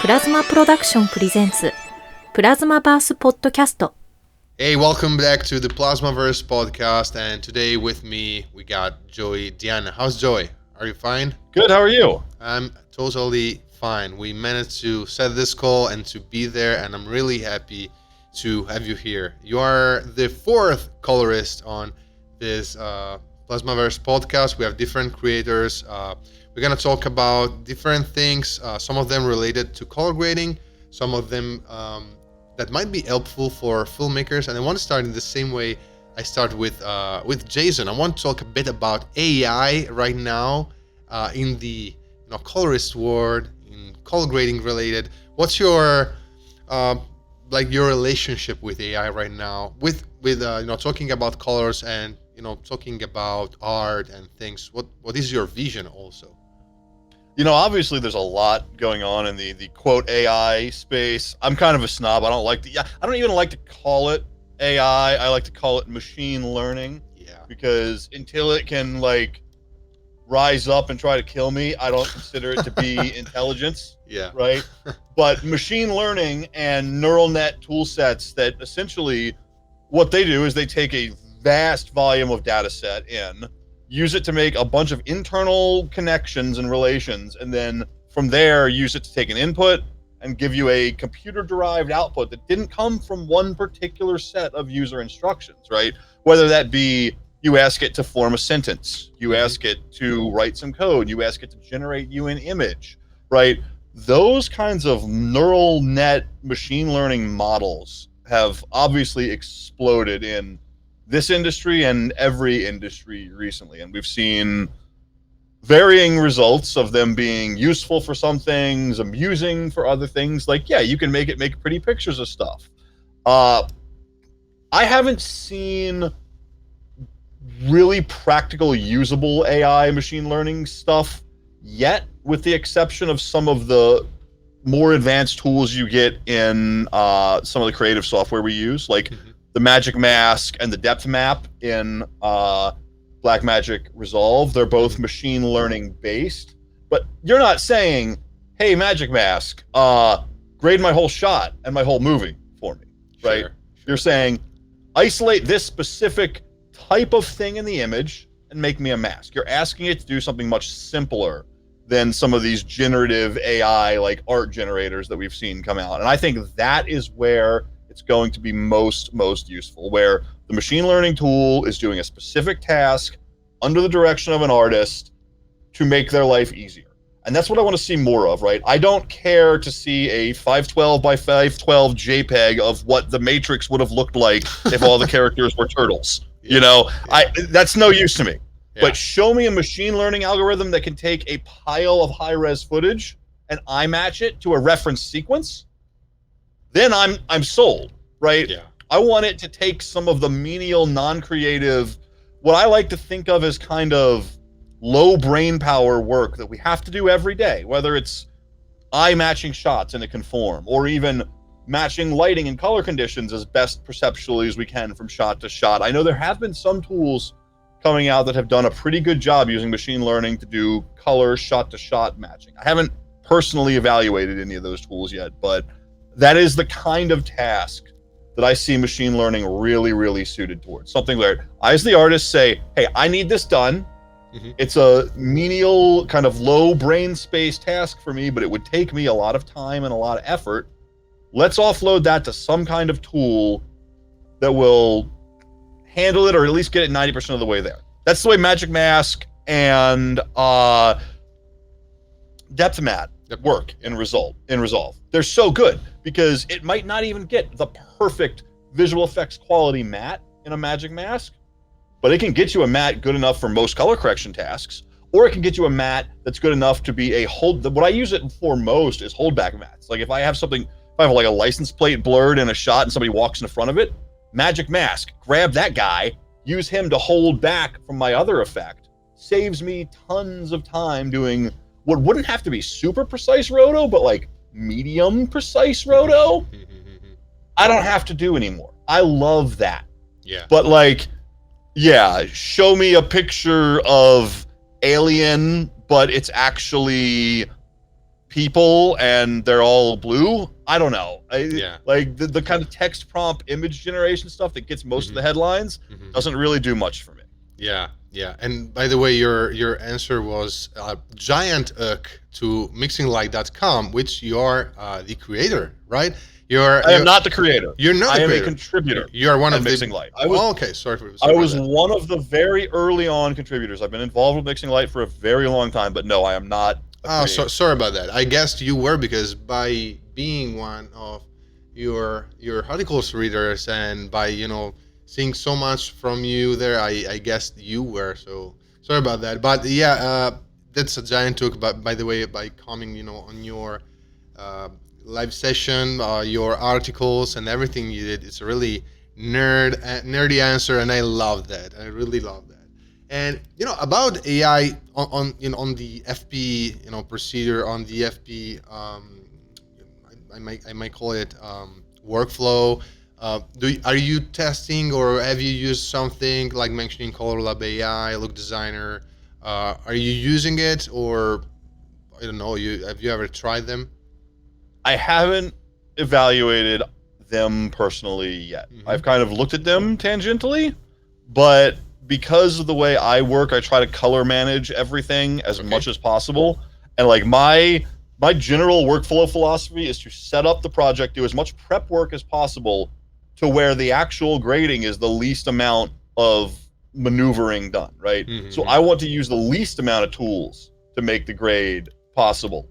プラズマプロダクションプレゼンツプラズマバースポッドキャスト。 Hey, welcome back to the PlasmaVerse Podcast, and today with me we got Joey Diana. How's Joey? Are you fine? Good, how are you? I'm totally fine. We managed to set this call and to be there, and I'm really happy to have you here. You are the fourth colorist on this PlasmaVerse Podcast. We have different creators. We're going to talk about different things, some of them related to color grading, some of them that might be helpful for filmmakers. And I want to start in the same way I start with Jason. I want to talk a bit about AI right now in the colorist world, in color grading related. What's your your relationship with AI right now, with talking about colors and talking about art and things? What is your vision also? Obviously there's a lot going on in the quote AI space. I'm kind of a snob. I don't even like to call it AI. I like to call it machine learning. Yeah. Because until it can rise up and try to kill me, I don't consider it to be intelligence. Yeah. Right? But machine learning and neural net tool sets that essentially what they do is they take a vast volume of data set in, use it to make a bunch of internal connections and relations, and then from there use it to take an input and give you a computer-derived output that didn't come from one particular set of user instructions, right? Whether that be you ask it to form a sentence, you ask it to write some code, you ask it to generate you an image, right? Those kinds of neural net machine learning models have obviously exploded in this industry and every industry recently, and we've seen varying results of them being useful for some things, amusing for other things. You can make pretty pictures of stuff. I haven't seen really practical usable AI machine learning stuff yet, with the exception of some of the more advanced tools you get in some of the creative software we use, the Magic Mask and the depth map in Blackmagic Resolve. They're both machine learning based, but you're not saying, hey, Magic Mask, grade my whole shot and my whole movie for me, right? Sure. You're saying, isolate this specific type of thing in the image and make me a mask. You're asking it to do something much simpler than some of these generative AI art generators that we've seen come out. And I think that is where it's going to be most useful, where the machine learning tool is doing a specific task under the direction of an artist to make their life easier. And that's what I want to see more of, right? I don't care to see a 512 by 512 JPEG of what the Matrix would have looked like if all the characters were turtles. That's no use to me. Yeah. But show me a machine learning algorithm that can take a pile of high-res footage and I match it to a reference sequence, then I'm sold, right? Yeah. I want it to take some of the menial, non-creative, what I like to think of as kind of low brain power work that we have to do every day, whether it's eye matching shots in a conform, or even matching lighting and color conditions as best perceptually as we can from shot to shot. I know there have been some tools coming out that have done a pretty good job using machine learning to do color shot to shot matching. I haven't personally evaluated any of those tools yet, but that is the kind of task that I see machine learning really suited towards. Something where I, as the artist, say, hey, I need this done. Mm-hmm. It's a menial, kind of low brain space task for me, but it would take me a lot of time and a lot of effort. Let's offload that to some kind of tool that will handle it, or at least get it 90% of the way there. That's the way Magic Mask and Depth Mat work in Resolve. They're so good because it might not even get the perfect visual effects quality matte in a Magic Mask, but it can get you a matte good enough for most color correction tasks, or it can get you a matte that's good enough to be a hold. What I use it for most is holdback mats. If I have a license plate blurred in a shot and somebody walks in front of it, Magic Mask, grab that guy, use him to hold back from my other effect. Saves me tons of time doing what wouldn't have to be super precise roto, but medium precise roto. I don't have to do anymore. I love that. Yeah. But show me a picture of Alien, but it's actually people and they're all blue. I don't know. Yeah. Like the kind of text prompt image generation stuff that gets most of the headlines doesn't really do much for me. Yeah, yeah. And by the way, your answer was a giant to mixinglight.com, which you are the creator, right? I am not the creator. You're not the I am creator. a contributor. You are one of Mixing the Light. okay, sorry I was about that. one of the very early on contributors. I've been involved with Mixing Light for a very long time, but no, I am not. Sorry about that. I guessed you were, because by being one of your articles readers and by seeing so much from you there, I guessed you were. So sorry about that. But yeah, that's a giant talk. But by the way, by coming on your live session, your articles and everything you did, it's a really nerdy answer, and I love that. I really love that. And about AI on the FP procedure, on the FP I might call it workflow. Are you testing, or have you used something like mentioning Color AI, Look Designer? Are you using it, or I don't know? Have you ever tried them? I haven't evaluated them personally yet. I've kind of looked at them tangentially, but because of the way I work, I try to color manage everything as much as possible. And like my general workflow philosophy is to set up the project, do as much prep work as possible to where the actual grading is the least amount of maneuvering done, right? So I want to use the least amount of tools to make the grade possible,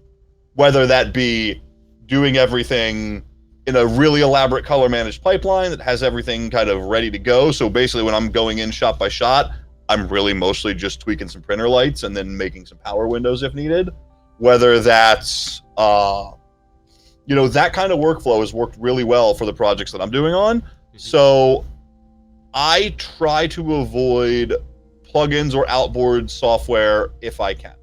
whether that be doing everything in a really elaborate color managed pipeline that has everything kind of ready to go. So basically when I'm going in shot by shot, I'm really mostly just tweaking some printer lights and then making some power windows if needed. Whether that's, that kind of workflow has worked really well for the projects that I'm doing on. So I try to avoid plugins or outboard software if I can.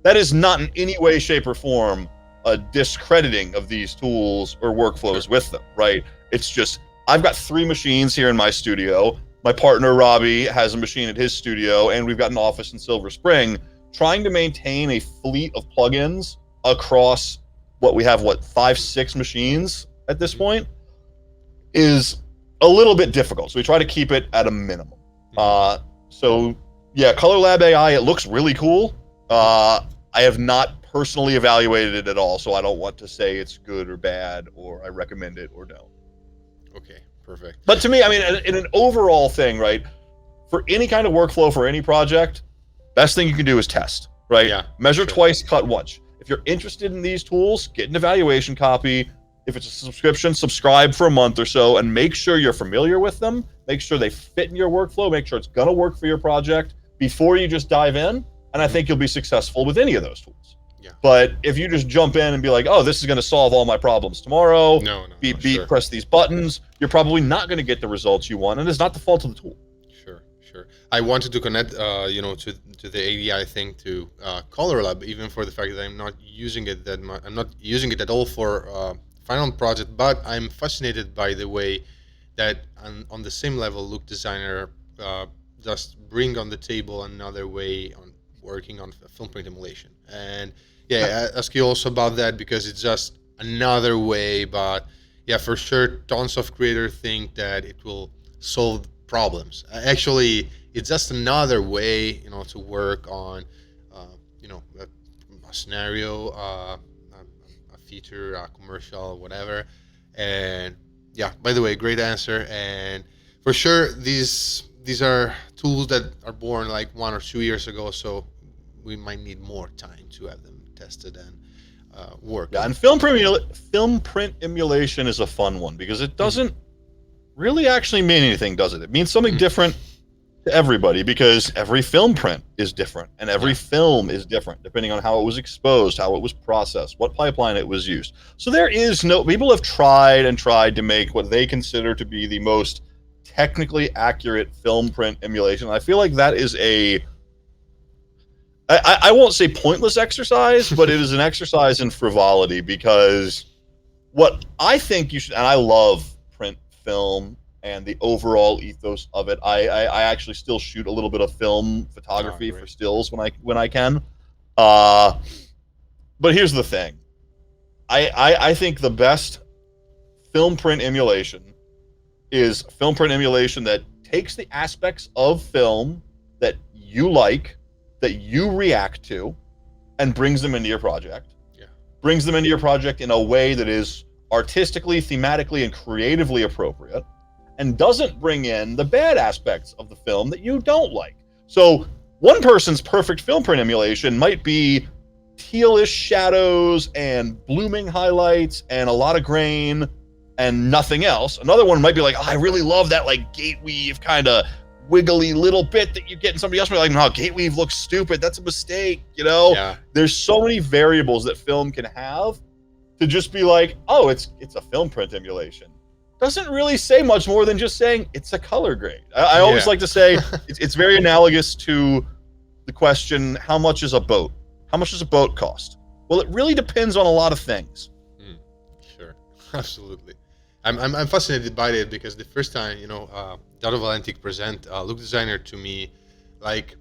That is not in any way, shape, or form a discrediting of these tools or workflows with them, right? It's just, I've got 3 machines here in my studio. My partner, Robbie, has a machine at his studio, and we've got an office in Silver Spring. Trying to maintain a fleet of plugins across what we have, 5-6 machines at this point, is a little bit difficult. So we try to keep it at a minimum. So yeah, Color Lab AI, it looks really cool. I have not personally evaluated it at all, so I don't want to say it's good or bad, or I recommend it or don't. Okay, perfect. But to me, I mean, in an overall thing, right, for any kind of workflow for any project, best thing you can do is test, right? Yeah, measure twice, cut once. If you're interested in these tools, get an evaluation copy. If it's a subscription, subscribe for a month or so, and make sure you're familiar with them. Make sure they fit in your workflow. Make sure it's going to work for your project before you just dive in. And I think you'll be successful with any of those tools. Yeah. But if you just jump in and be like, oh, this is going to solve all my problems tomorrow, beep, press these buttons, you're probably not going to get the results you want. And it's not the fault of the tool. Sure. I wanted to connect, to the ADI thing to Color Lab, even for the fact that I'm not using it that much. I'm not using it at all for final project, but I'm fascinated by the way that on the same level, Look Designer just bring on the table another way on working on film print emulation. And yeah, I ask you also about that because it's just another way. But yeah, for sure, tons of creators think that it will solve problems. Actually, it's just another way, to work on, a scenario, a feature, a commercial, whatever. And yeah, by the way, great answer. And for sure, these are tools that are born like 1 or 2 years ago, so we might need more time to have them tested and work. Yeah, and film print emulation is a fun one because it doesn't really actually mean anything, does it? It means something different to everybody because every film print is different and every film is different depending on how it was exposed, how it was processed, what pipeline it was used. So there is people have tried to make what they consider to be the most technically accurate film print emulation. I feel like that is I won't say pointless exercise, but it is an exercise in frivolity because what I think you should, and I love print film and the overall ethos of it. I actually still shoot a little bit of film photography for stills when I can. But here's the thing. I think the best film print emulation is film print emulation that takes the aspects of film that you like, that you react to, and brings them into your project. Yeah. Brings them into your project in a way that is artistically, thematically, and creatively appropriate, and doesn't bring in the bad aspects of the film that you don't like. So one person's perfect film print emulation might be tealish shadows and blooming highlights and a lot of grain and nothing else. Another one might be like, oh, I really love that like gate weave kind of wiggly little bit that you get in somebody else. Might be like, no, gate weave looks stupid. That's a mistake. You know, Yeah. There's so many variables that film can have to just be like, oh, it's a film print emulation. Doesn't really say much more than just saying it's a color grade. I always like to say it's very analogous to the question, how much is a boat? How much does a boat cost? Well, it really depends on a lot of things. Sure, absolutely. I'm fascinated by it because the first time, Dado Valentic present look designer to me, like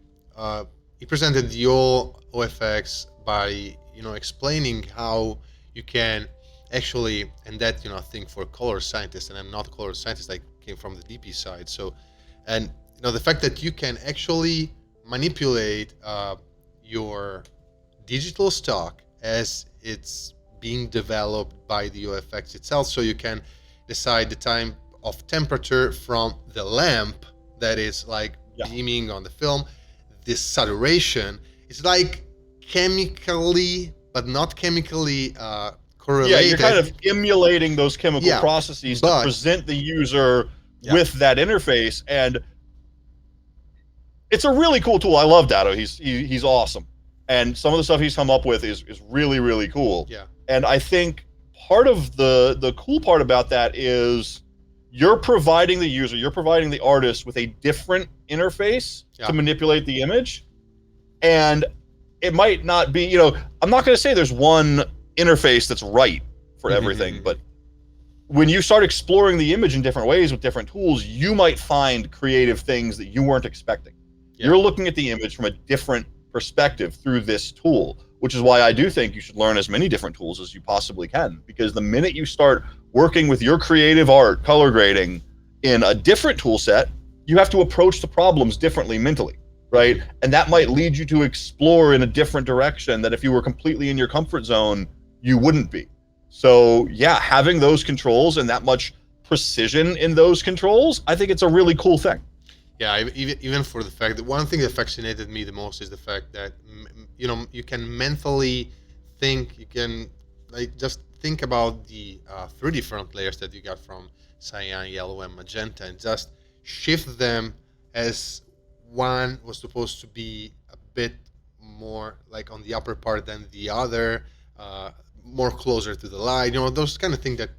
he presented the whole OFX by explaining how you can actually, and that thing for color scientists, and I'm not a color scientist, I came from the DP side, so, and the fact that you can actually manipulate your digital stock as it's being developed by the OFX itself, so you can decide the time of temperature from the lamp that is like beaming on the film. This saturation is like chemically, but not chemically correlated. Yeah, you're kind of emulating those chemical processes to present the user with that interface, and it's a really cool tool. I love Dado. He's awesome, and some of the stuff he's come up with is really, really cool. Yeah. And I think part of the cool part about that is you're providing the user, you're providing the artist with a different interface to manipulate the image. And it might not be, I'm not going to say there's one interface that's right for everything, but when you start exploring the image in different ways with different tools, you might find creative things that you weren't expecting. Yeah. You're looking at the image from a different perspective through this tool, which is why I do think you should learn as many different tools as you possibly can, because the minute you start working with your creative art, color grading in a different tool set, you have to approach the problems differently mentally, right? And that might lead you to explore in a different direction that if you were completely in your comfort zone, you wouldn't be. So yeah, having those controls and that much precision in those controls, I think it's a really cool thing. Yeah, even for the fact that one thing that fascinated me the most is the fact that you can mentally think, you can just think about the 3 different layers that you got from cyan, yellow, and magenta, and just shift them as one was supposed to be a bit more like on the upper part than the other, more closer to the light. Those kind of things that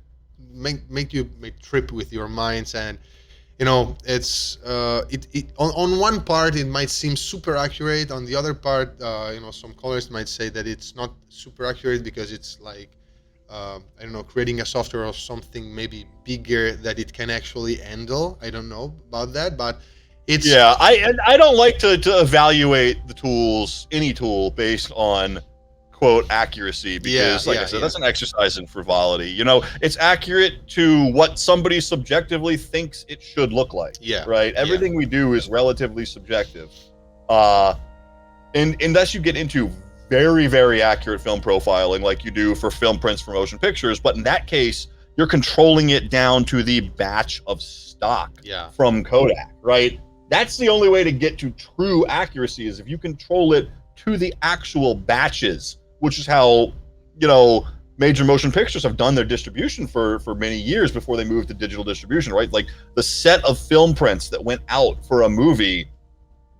make you trip with your minds. And it's on one part it might seem super accurate, on the other part some colorists might say that it's not super accurate because it's like creating a software or something maybe bigger that it can actually handle. I don't know about that, but it's I don't like to evaluate the tools, any tool, based on quote accuracy, because I said, that's an exercise in frivolity. It's accurate to what somebody subjectively thinks it should look like. Right. Everything we do is relatively subjective, and unless you get into very, very accurate film profiling like you do for film prints for motion pictures. But in that case, you're controlling it down to the batch of stock from Kodak, right? That's the only way to get to true accuracy, is if you control it to the actual batches, which is how, major motion pictures have done their distribution for many years before they moved to digital distribution, right? Like the set of film prints that went out for a movie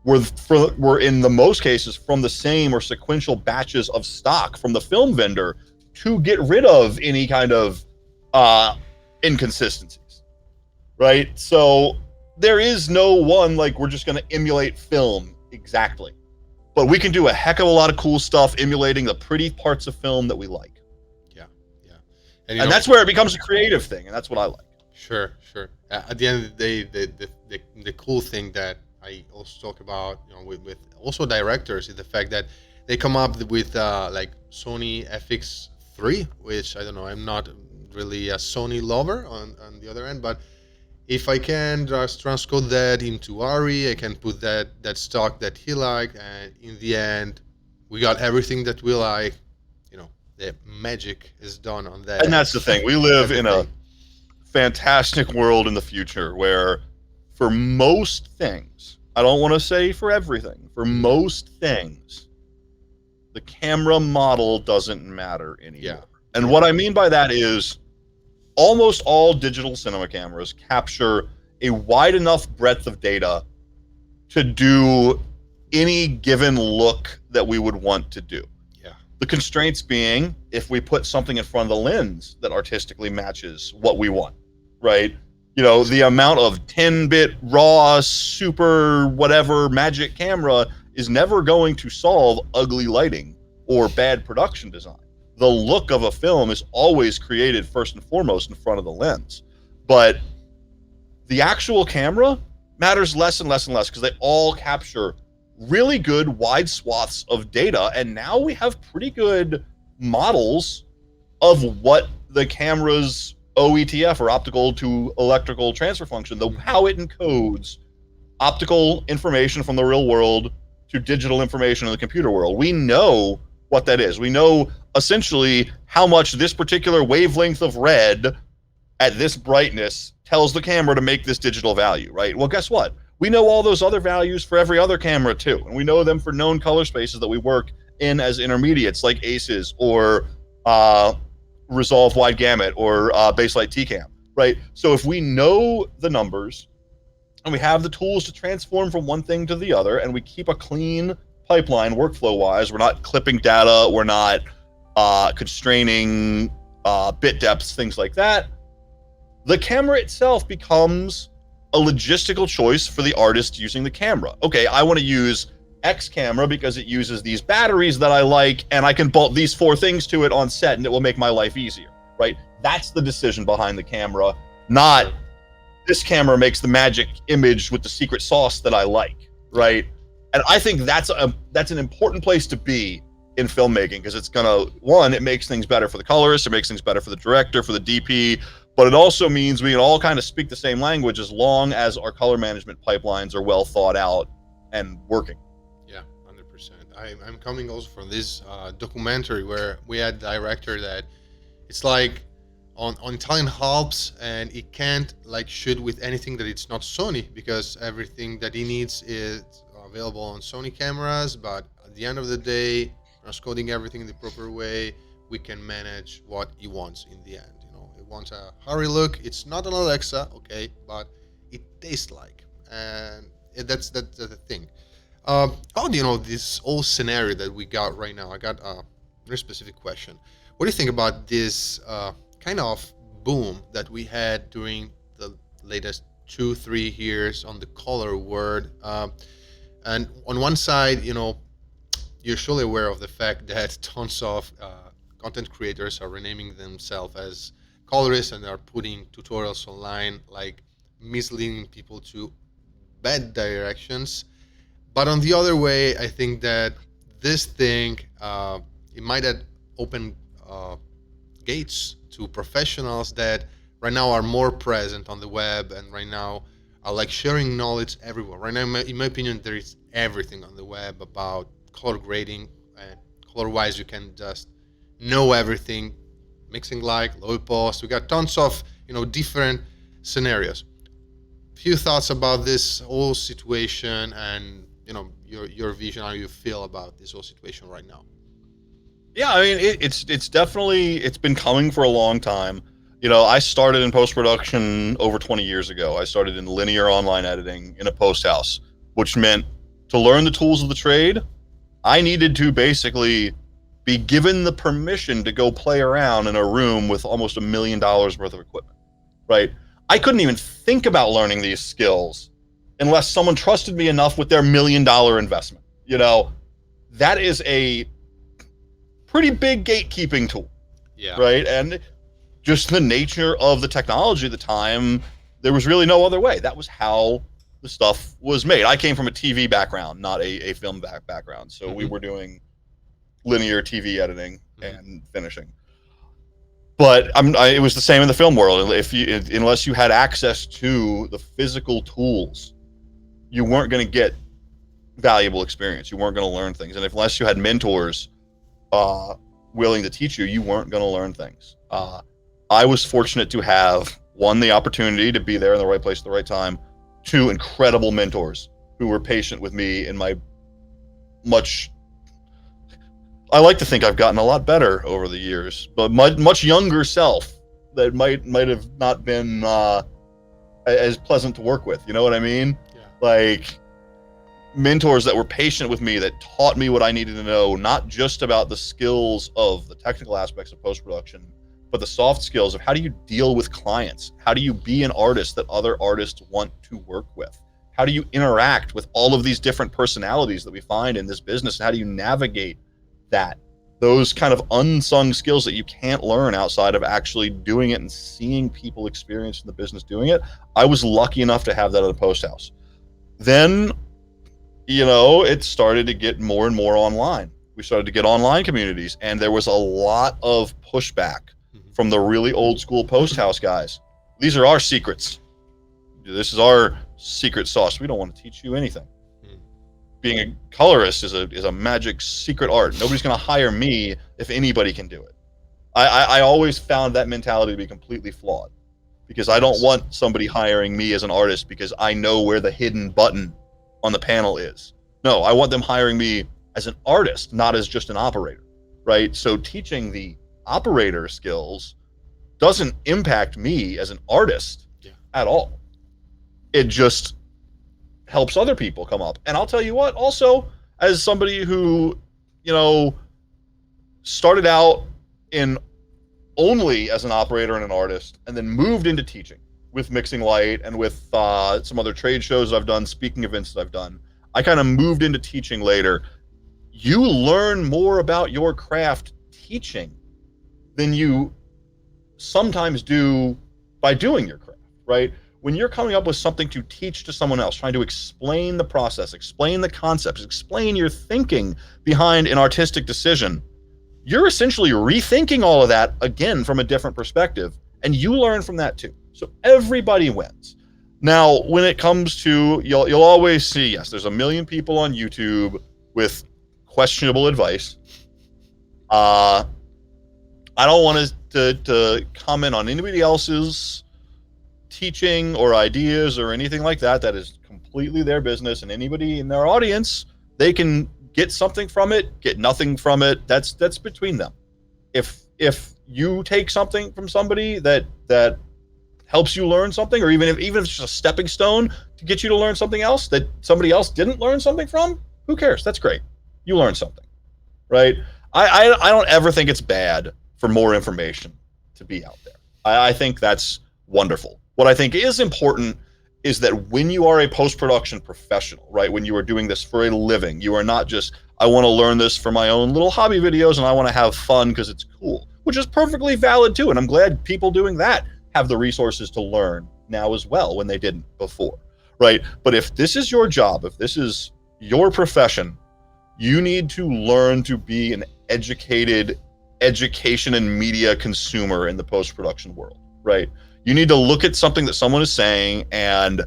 were in the most cases from the same or sequential batches of stock from the film vendor to get rid of any kind of inconsistencies, right? So there is no one, like, we're just going to emulate film exactly. But we can do a heck of a lot of cool stuff emulating the pretty parts of film that we like. Yeah. And that's where it becomes a creative thing, and that's what I like. Sure. At the end of the day, the cool thing that I also talk about, with also directors, is the fact that they come up with like Sony FX 3, which I don't know. I'm not really a Sony lover on the other end, but if I can just transcode that into ARRI, I can put that stock that he liked, and in the end, we got everything that we like. You know, the magic is done on that. And that's the thing. We live in a Everything. fantastic world in the future where for most things, I don't want to say for everything, for most things, the camera model doesn't matter anymore. Yeah. And what I mean by that is almost all digital cinema cameras capture a wide enough breadth of data to do any given look that we would want to do. Yeah. The constraints being if we put something in front of the lens that artistically matches what we want, right? You know, the amount of 10-bit raw, super whatever magic camera is never going to solve ugly lighting or bad production design. The look of a film is always created first and foremost in front of the lens. But the actual camera matters less and less and less because they all capture really good wide swaths of data. And now we have pretty good models of what the camera's OETF, or optical to electrical transfer function, how it encodes optical information from the real world to digital information in the computer world. We know what that is. We know essentially how much this particular wavelength of red at this brightness tells the camera to make this digital value, right? Well, guess what? We know all those other values for every other camera too. And we know them for known color spaces that we work in as intermediates like ACES or Resolve Wide Gamut or Baselight TCAM, right? So if we know the numbers and we have the tools to transform from one thing to the other, and we keep a clean pipeline workflow-wise, we're not clipping data, we're not constraining bit depths, things like that, the camera itself becomes a logistical choice for the artist using the camera. Okay, I want to use X camera because it uses these batteries that I like, and I can bolt these 4 things to it on set, and it will make my life easier, right? That's the decision behind the camera, not this camera makes the magic image with the secret sauce that I like, right? And I think that's an important place to be in filmmaking, because it's gonna, one, it makes things better for the colorist, it makes things better for the director, for the DP, but it also means we can all kind of speak the same language as long as our color management pipelines are well thought out and working. Yeah, 100%. I'm coming also from this documentary where we had a director that it's like on Italian Alps, and he can't like shoot with anything that it's not Sony, because everything that he needs is available on Sony cameras. But at the end of the day, transcoding everything in the proper way, we can manage what he wants in the end. You know, he wants a hurry look. It's not an Alexa, okay, but it tastes like, and that's the thing. How do you know this whole scenario that we got right now? I got a very specific question. What do you think about this kind of boom that we had during the latest 2-3 years on the color world? And on one side, you know, you're surely aware of the fact that tons of content creators are renaming themselves as colorists and are putting tutorials online, like misleading people to bad directions. But on the other way, I think that this thing, it might have opened gates to professionals that right now are more present on the web, and right now are like sharing knowledge everywhere. Right now, in my opinion, there is everything on the web about color grading, and color-wise, you can just know everything. Mixing light, low post. We got tons of different scenarios. Few thoughts about this whole situation, and your vision, how you feel about this whole situation right now. Yeah, I mean, it's definitely, it's been coming for a long time. I started in post-production over 20 years ago. I started in linear online editing in a post house, which meant to learn the tools of the trade, I needed to basically be given the permission to go play around in a room with almost $1 million worth of equipment, right? I couldn't even think about learning these skills unless someone trusted me enough with their $1 million investment. That is a pretty big gatekeeping tool, right? And just the nature of the technology at the time, there was really no other way. That was how the stuff was made. I came from a TV background, not a film background. So we were doing linear TV editing and finishing. But it was the same in the film world. Unless you had access to the physical tools, you weren't going to get valuable experience. You weren't going to learn things. And unless you had mentors willing to teach you, you weren't going to learn things. I was fortunate to have, one, the opportunity to be there in the right place at the right time, two, incredible mentors who were patient with me in my I like to think I've gotten a lot better over the years, but much younger self that might have not been as pleasant to work with. You know what I mean? Yeah. Like mentors that were patient with me, that taught me what I needed to know, not just about the skills of the technical aspects of post-production, but the soft skills of how do you deal with clients? How do you be an artist that other artists want to work with? How do you interact with all of these different personalities that we find in this business? How do you navigate that? Those kind of unsung skills that you can't learn outside of actually doing it and seeing people experience in the business doing it. I was lucky enough to have that at the Post House. Then, it started to get more and more online. We started to get online communities, and there was a lot of pushback from the really old school Post House guys. These are our secrets. This is our secret sauce. We don't want to teach you anything. Being a colorist is a magic secret art. Nobody's going to hire me if anybody can do it. I always found that mentality to be completely flawed, because I don't want somebody hiring me as an artist because I know where the hidden button on the panel is. No, I want them hiring me as an artist, not as just an operator, right? So teaching the operator skills doesn't impact me as an artist at all. It just helps other people come up. And I'll tell you what, also, as somebody who, started out in only as an operator and an artist, and then moved into teaching with Mixing Light and with some other trade shows I've done, speaking events that I've done, I kind of moved into teaching later. You learn more about your craft teaching than you sometimes do by doing your craft, right? When you're coming up with something to teach to someone else, trying to explain the process, explain the concepts, explain your thinking behind an artistic decision, you're essentially rethinking all of that again from a different perspective, and you learn from that too. So everybody wins. Now, when it comes to, you'll always see, yes, there's a million people on YouTube with questionable advice. I don't want to comment on anybody else's teaching or ideas or anything like that. That is completely their business, and anybody in their audience, they can get something from it, get nothing from it. That's between them. If you take something from somebody that helps you learn something, or even if it's just a stepping stone to get you to learn something else that somebody else didn't learn something from, who cares? That's great. You learned something, right? I don't ever think it's bad for more information to be out there. I think that's wonderful. What I think is important is that when you are a post-production professional, right, when you are doing this for a living, you are not just, I want to learn this for my own little hobby videos and I want to have fun because it's cool, which is perfectly valid too. And I'm glad people doing that have the resources to learn now as well when they didn't before, right? But if this is your job, if this is your profession, you need to learn to be an educated education and media consumer in the post-production world, right? You need to look at something that someone is saying and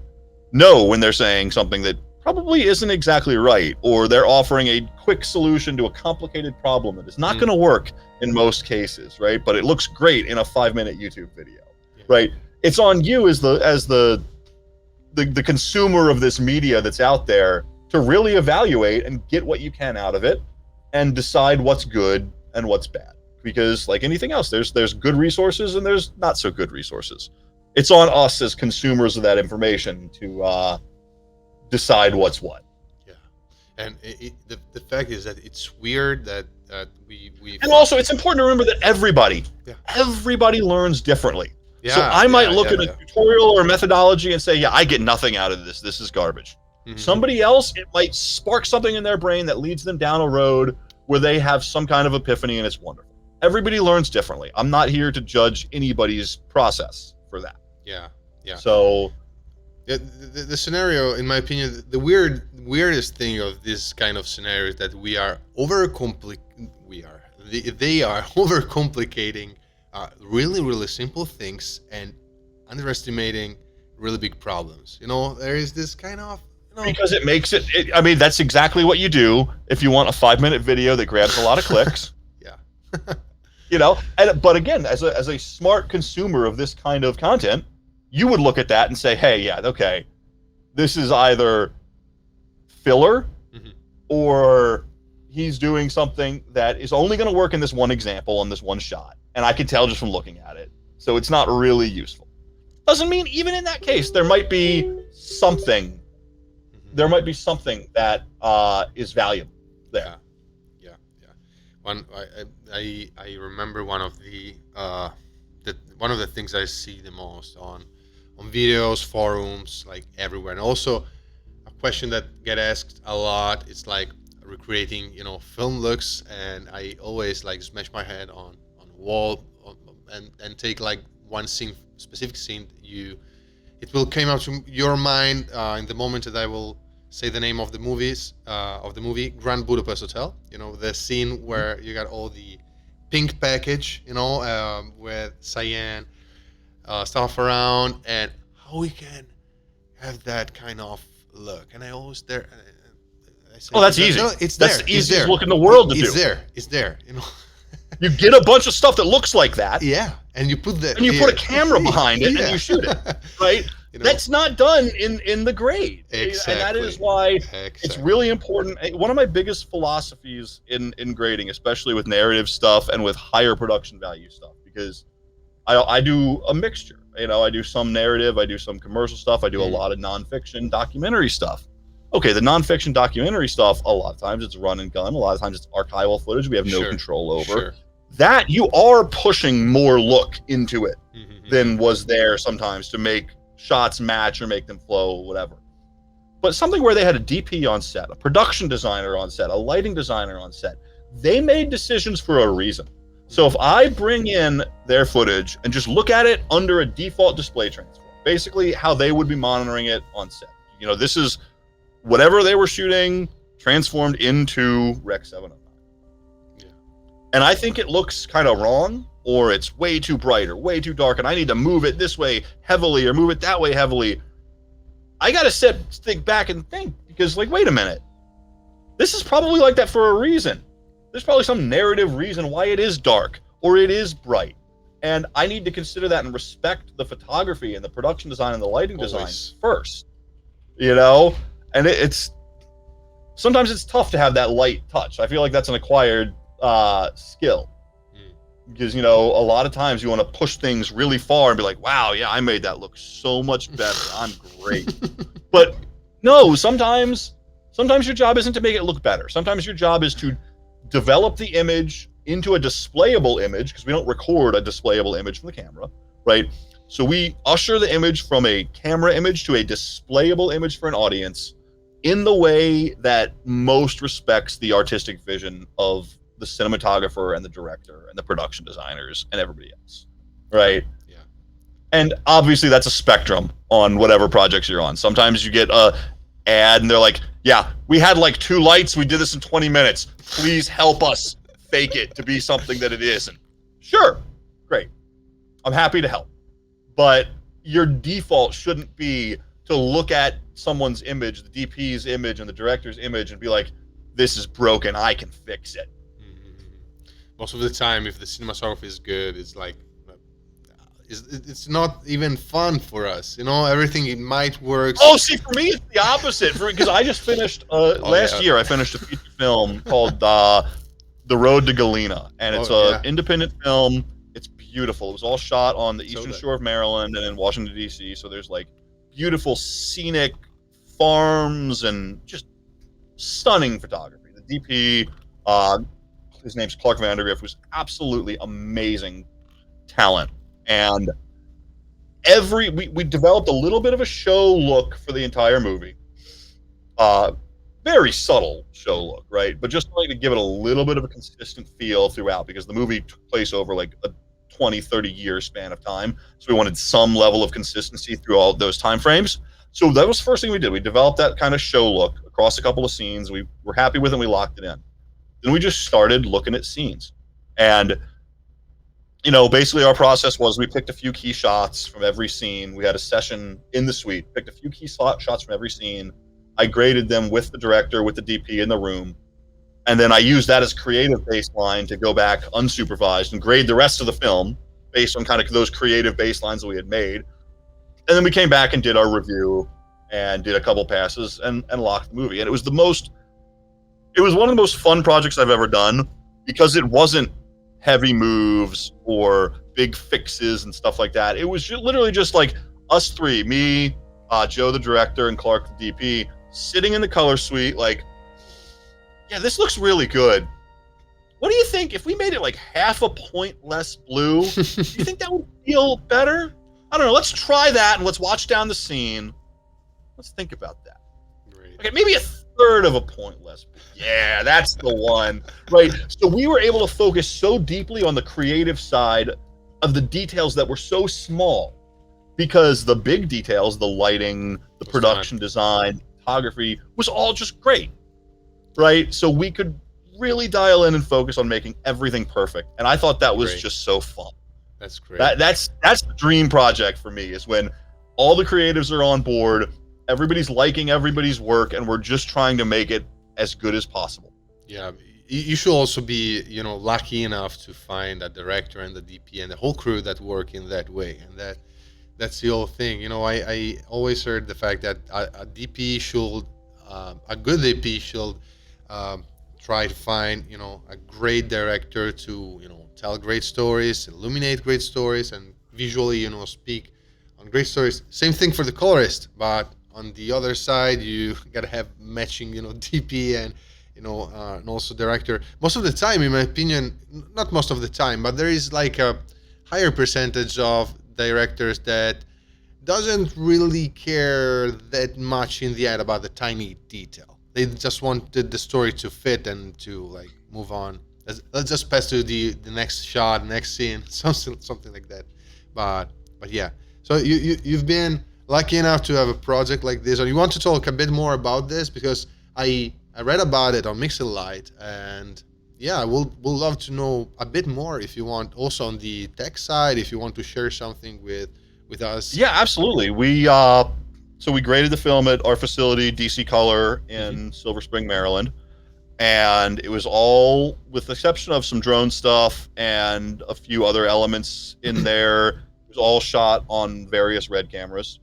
know when they're saying something that probably isn't exactly right, or they're offering a quick solution to a complicated problem that is not going to work in most cases, right? But it looks great in a 5-minute YouTube video, right? It's on you as the consumer of this media that's out there to really evaluate and get what you can out of it and decide what's good and what's bad. Because like anything else, there's good resources and there's not so good resources. It's on us as consumers of that information to decide what's what. Yeah, and the fact is that it's weird that we and also it's important to remember that everybody learns differently. Yeah, so I might look at a tutorial or methodology and say, yeah, I get nothing out of this. This is garbage. Mm-hmm. Somebody else, it might spark something in their brain that leads them down a road where they have some kind of epiphany, and it's wonderful. Everybody learns differently. I'm not here to judge anybody's process for that. Yeah. So the scenario, in my opinion, the weirdest thing of this kind of scenario is that they are overcomplicating really, really simple things and underestimating really big problems. There is this kind of, Because it makes it, I mean, that's exactly what you do if you want a 5-minute video that grabs a lot of clicks. yeah. But again, as a smart consumer of this kind of content, you would look at that and say, hey, yeah, okay, this is either filler or he's doing something that is only going to work in this one example on this one shot. And I can tell just from looking at it. So it's not really useful. Doesn't mean even in that case, there might be something. There might be something that is valuable there. Yeah. I remember one of the things I see the most on videos, forums, like everywhere, and also a question that get asked a lot. It's like recreating, film looks, and I always like smash my head on a wall and take like one specific scene. It will come out to your mind in the moment that I will say the name of the movie Grand Budapest Hotel. The scene where you got all the pink package, with cyan stuff around, and how we can have that kind of look. And I always I say, that's easy. No, it's that's there. the easiest look in the world to do. It's there. You get a bunch of stuff that looks like that. Yeah, and you put put a camera behind it and you shoot it, right? That's not done in the grade. Exactly. And that is why it's really important. One of my biggest philosophies in grading, especially with narrative stuff and with higher production value stuff, because I do a mixture. I do some narrative, I do some commercial stuff, I do a lot of nonfiction documentary stuff. Okay, the nonfiction documentary stuff, a lot of times it's run and gun, a lot of times it's archival footage we have no control over. Sure. That you are pushing more look into it than was there sometimes to make shots match or make them flow, whatever. But something where they had a DP on set, a production designer on set, a lighting designer on set, they made decisions for a reason. So if I bring in their footage and just look at it under a default display transform, basically how they would be monitoring it on set. This is whatever they were shooting transformed into Rec 709. Yeah. And I think it looks kind of wrong, or it's way too bright or way too dark, and I need to move it this way heavily or move it that way heavily. I got to think back and think, because wait a minute. This is probably like that for a reason. There's probably some narrative reason why it is dark or it is bright. And I need to consider that and respect the photography and the production design and the lighting design first. And it's sometimes it's tough to have that light touch. I feel like that's an acquired skill. Because, a lot of times you want to push things really far and be like, wow, yeah, I made that look so much better. I'm great. But no, sometimes your job isn't to make it look better. Sometimes your job is to develop the image into a displayable image, because we don't record a displayable image from the camera, right? So we usher the image from a camera image to a displayable image for an audience in the way that most respects the artistic vision of the cinematographer and the director and the production designers and everybody else, right? Yeah. And obviously that's a spectrum on whatever projects you're on. Sometimes you get a ad and they're like, yeah, we had 2 lights, we did this in 20 minutes. Please help us fake it to be something that it isn't. Sure, great. I'm happy to help. But your default shouldn't be to look at someone's image, the DP's image and the director's image, and be like, this is broken, I can fix it. Most of the time, if the cinematography is good, it's it's not even fun for us. Everything, it might work. Oh, see, for me, it's the opposite. Because I just finished, last year, I finished a feature film called The Road to Galena. And it's an independent film. It's beautiful. It was all shot on the eastern shore of Maryland and in Washington, D.C. So there's beautiful scenic farms and just stunning photography. The DP, his name's Clark Vandergriff, who's absolutely amazing talent. And we developed a little bit of a show look for the entire movie. Very subtle show look, right? But just to give it a little bit of a consistent feel throughout, because the movie took place over a 20, 30 year span of time. So we wanted some level of consistency through all those time frames. So that was the first thing we did. We developed that kind of show look across a couple of scenes. We were happy with it and we locked it in. Then we just started looking at scenes. And basically our process was we picked a few key shots from every scene. We had a session in the suite, picked a few key shots from every scene. I graded them with the director, with the DP in the room. And then I used that as creative baseline to go back unsupervised and grade the rest of the film based on kind of those creative baselines that we had made. And then we came back and did our review and did a couple passes and locked the movie. And it was one of the most fun projects I've ever done because it wasn't heavy moves or big fixes and stuff like that. It was literally just like us three, me, Joe, the director, and Clark, the DP, sitting in the color suite like, yeah, this looks really good. What do you think if we made it like half a point less blue? Do you think that would feel better? I don't know. Let's try that and let's watch down the scene. Let's think about that. Great. Okay, maybe a third of a point less. Yeah, that's the one. Right. So we were able to focus so deeply on the creative side of the details that were so small because the big details, the lighting, the production design, photography was all just great. Right. So we could really dial in and focus on making everything perfect. And I thought that was just so fun. That's great. That's the dream project for me, is when all the creatives are on board, everybody's liking everybody's work, and we're just trying to make it as good as possible. Yeah, you should also be, lucky enough to find a director and the DP and the whole crew that work in that way, and that's the whole thing. I always heard the fact that a DP should, a good DP should try to find, a great director to, tell great stories, illuminate great stories, and visually, speak on great stories. Same thing for the colorist, but on the other side, you gotta have matching, DP and, and also director. Most of the time, in my opinion, not most of the time, but there is like a higher percentage of directors that doesn't really care that much in the end about the tiny detail. They just wanted the story to fit and to like move on. Let's just pass to the next shot, next scene, something like that. But yeah. So you've been lucky enough to have a project like this, or you want to talk a bit more about this, because I read about it on Mixelite, and yeah, we'll love to know a bit more if you want. Also on the tech side, if you want to share something with us. Yeah, absolutely. We graded the film at our facility, DC Color, in Silver Spring, Maryland. And it was all, with the exception of some drone stuff and a few other elements in there, it was all shot on various RED cameras.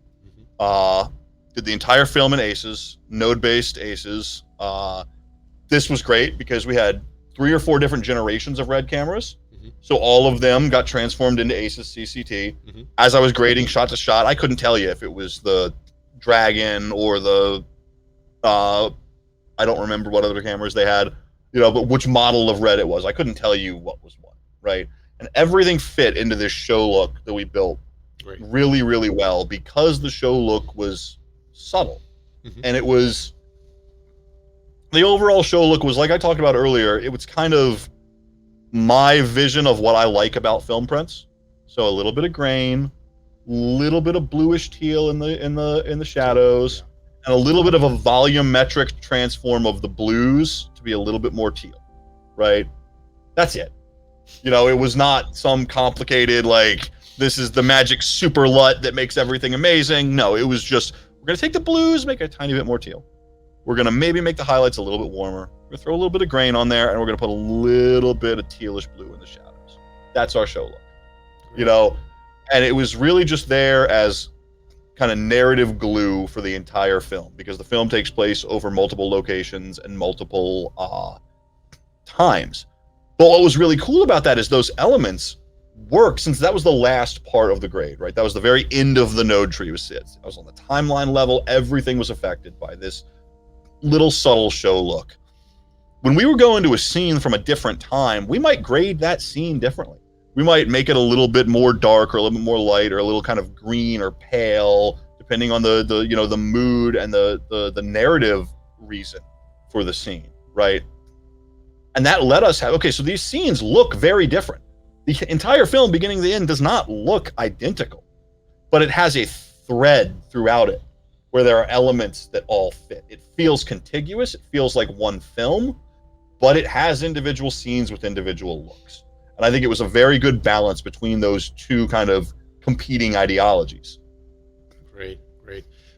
Did the entire film in ACES, node-based ACES. This was great because we had 3 or 4 different generations of RED cameras. So all of them got transformed into ACES CCT. As I was grading shot to shot, I couldn't tell you if it was the Dragon or the I don't remember what other cameras they had, but which model of RED it was. I couldn't tell you what was what, right? And everything fit into this show look that we built really, really well, because the show look was subtle. And it was, the overall show look was, like I talked about earlier, it was kind of my vision of what I like about film prints. So a little bit of grain, little bit of bluish teal in the shadows, and a little bit of a volumetric transform of the blues to be a little bit more teal, right? That's it. It was not some complicated, like, this is the magic super LUT that makes everything amazing. No, it was just, we're going to take the blues, make it a tiny bit more teal. We're going to maybe make the highlights a little bit warmer. We're going to throw a little bit of grain on there, and we're going to put a little bit of tealish blue in the shadows. That's our show look, And it was really just there as kind of narrative glue for the entire film, because the film takes place over multiple locations and multiple times. But what was really cool about that is those elements work, since that was the last part of the grade, right? That was the very end of the node tree. It was on the timeline level. Everything was affected by this little subtle show look. When we were going to a scene from a different time, we might grade that scene differently. We might make it a little bit more dark or a little bit more light or a little kind of green or pale, depending on the mood and the narrative reason for the scene, right? And that let us have, okay, so these scenes look very different. The entire film, beginning to the end, does not look identical, but it has a thread throughout it where there are elements that all fit. It feels contiguous. It feels like one film, but it has individual scenes with individual looks. And And I think it was a very good balance between those two kind of competing ideologies. Great.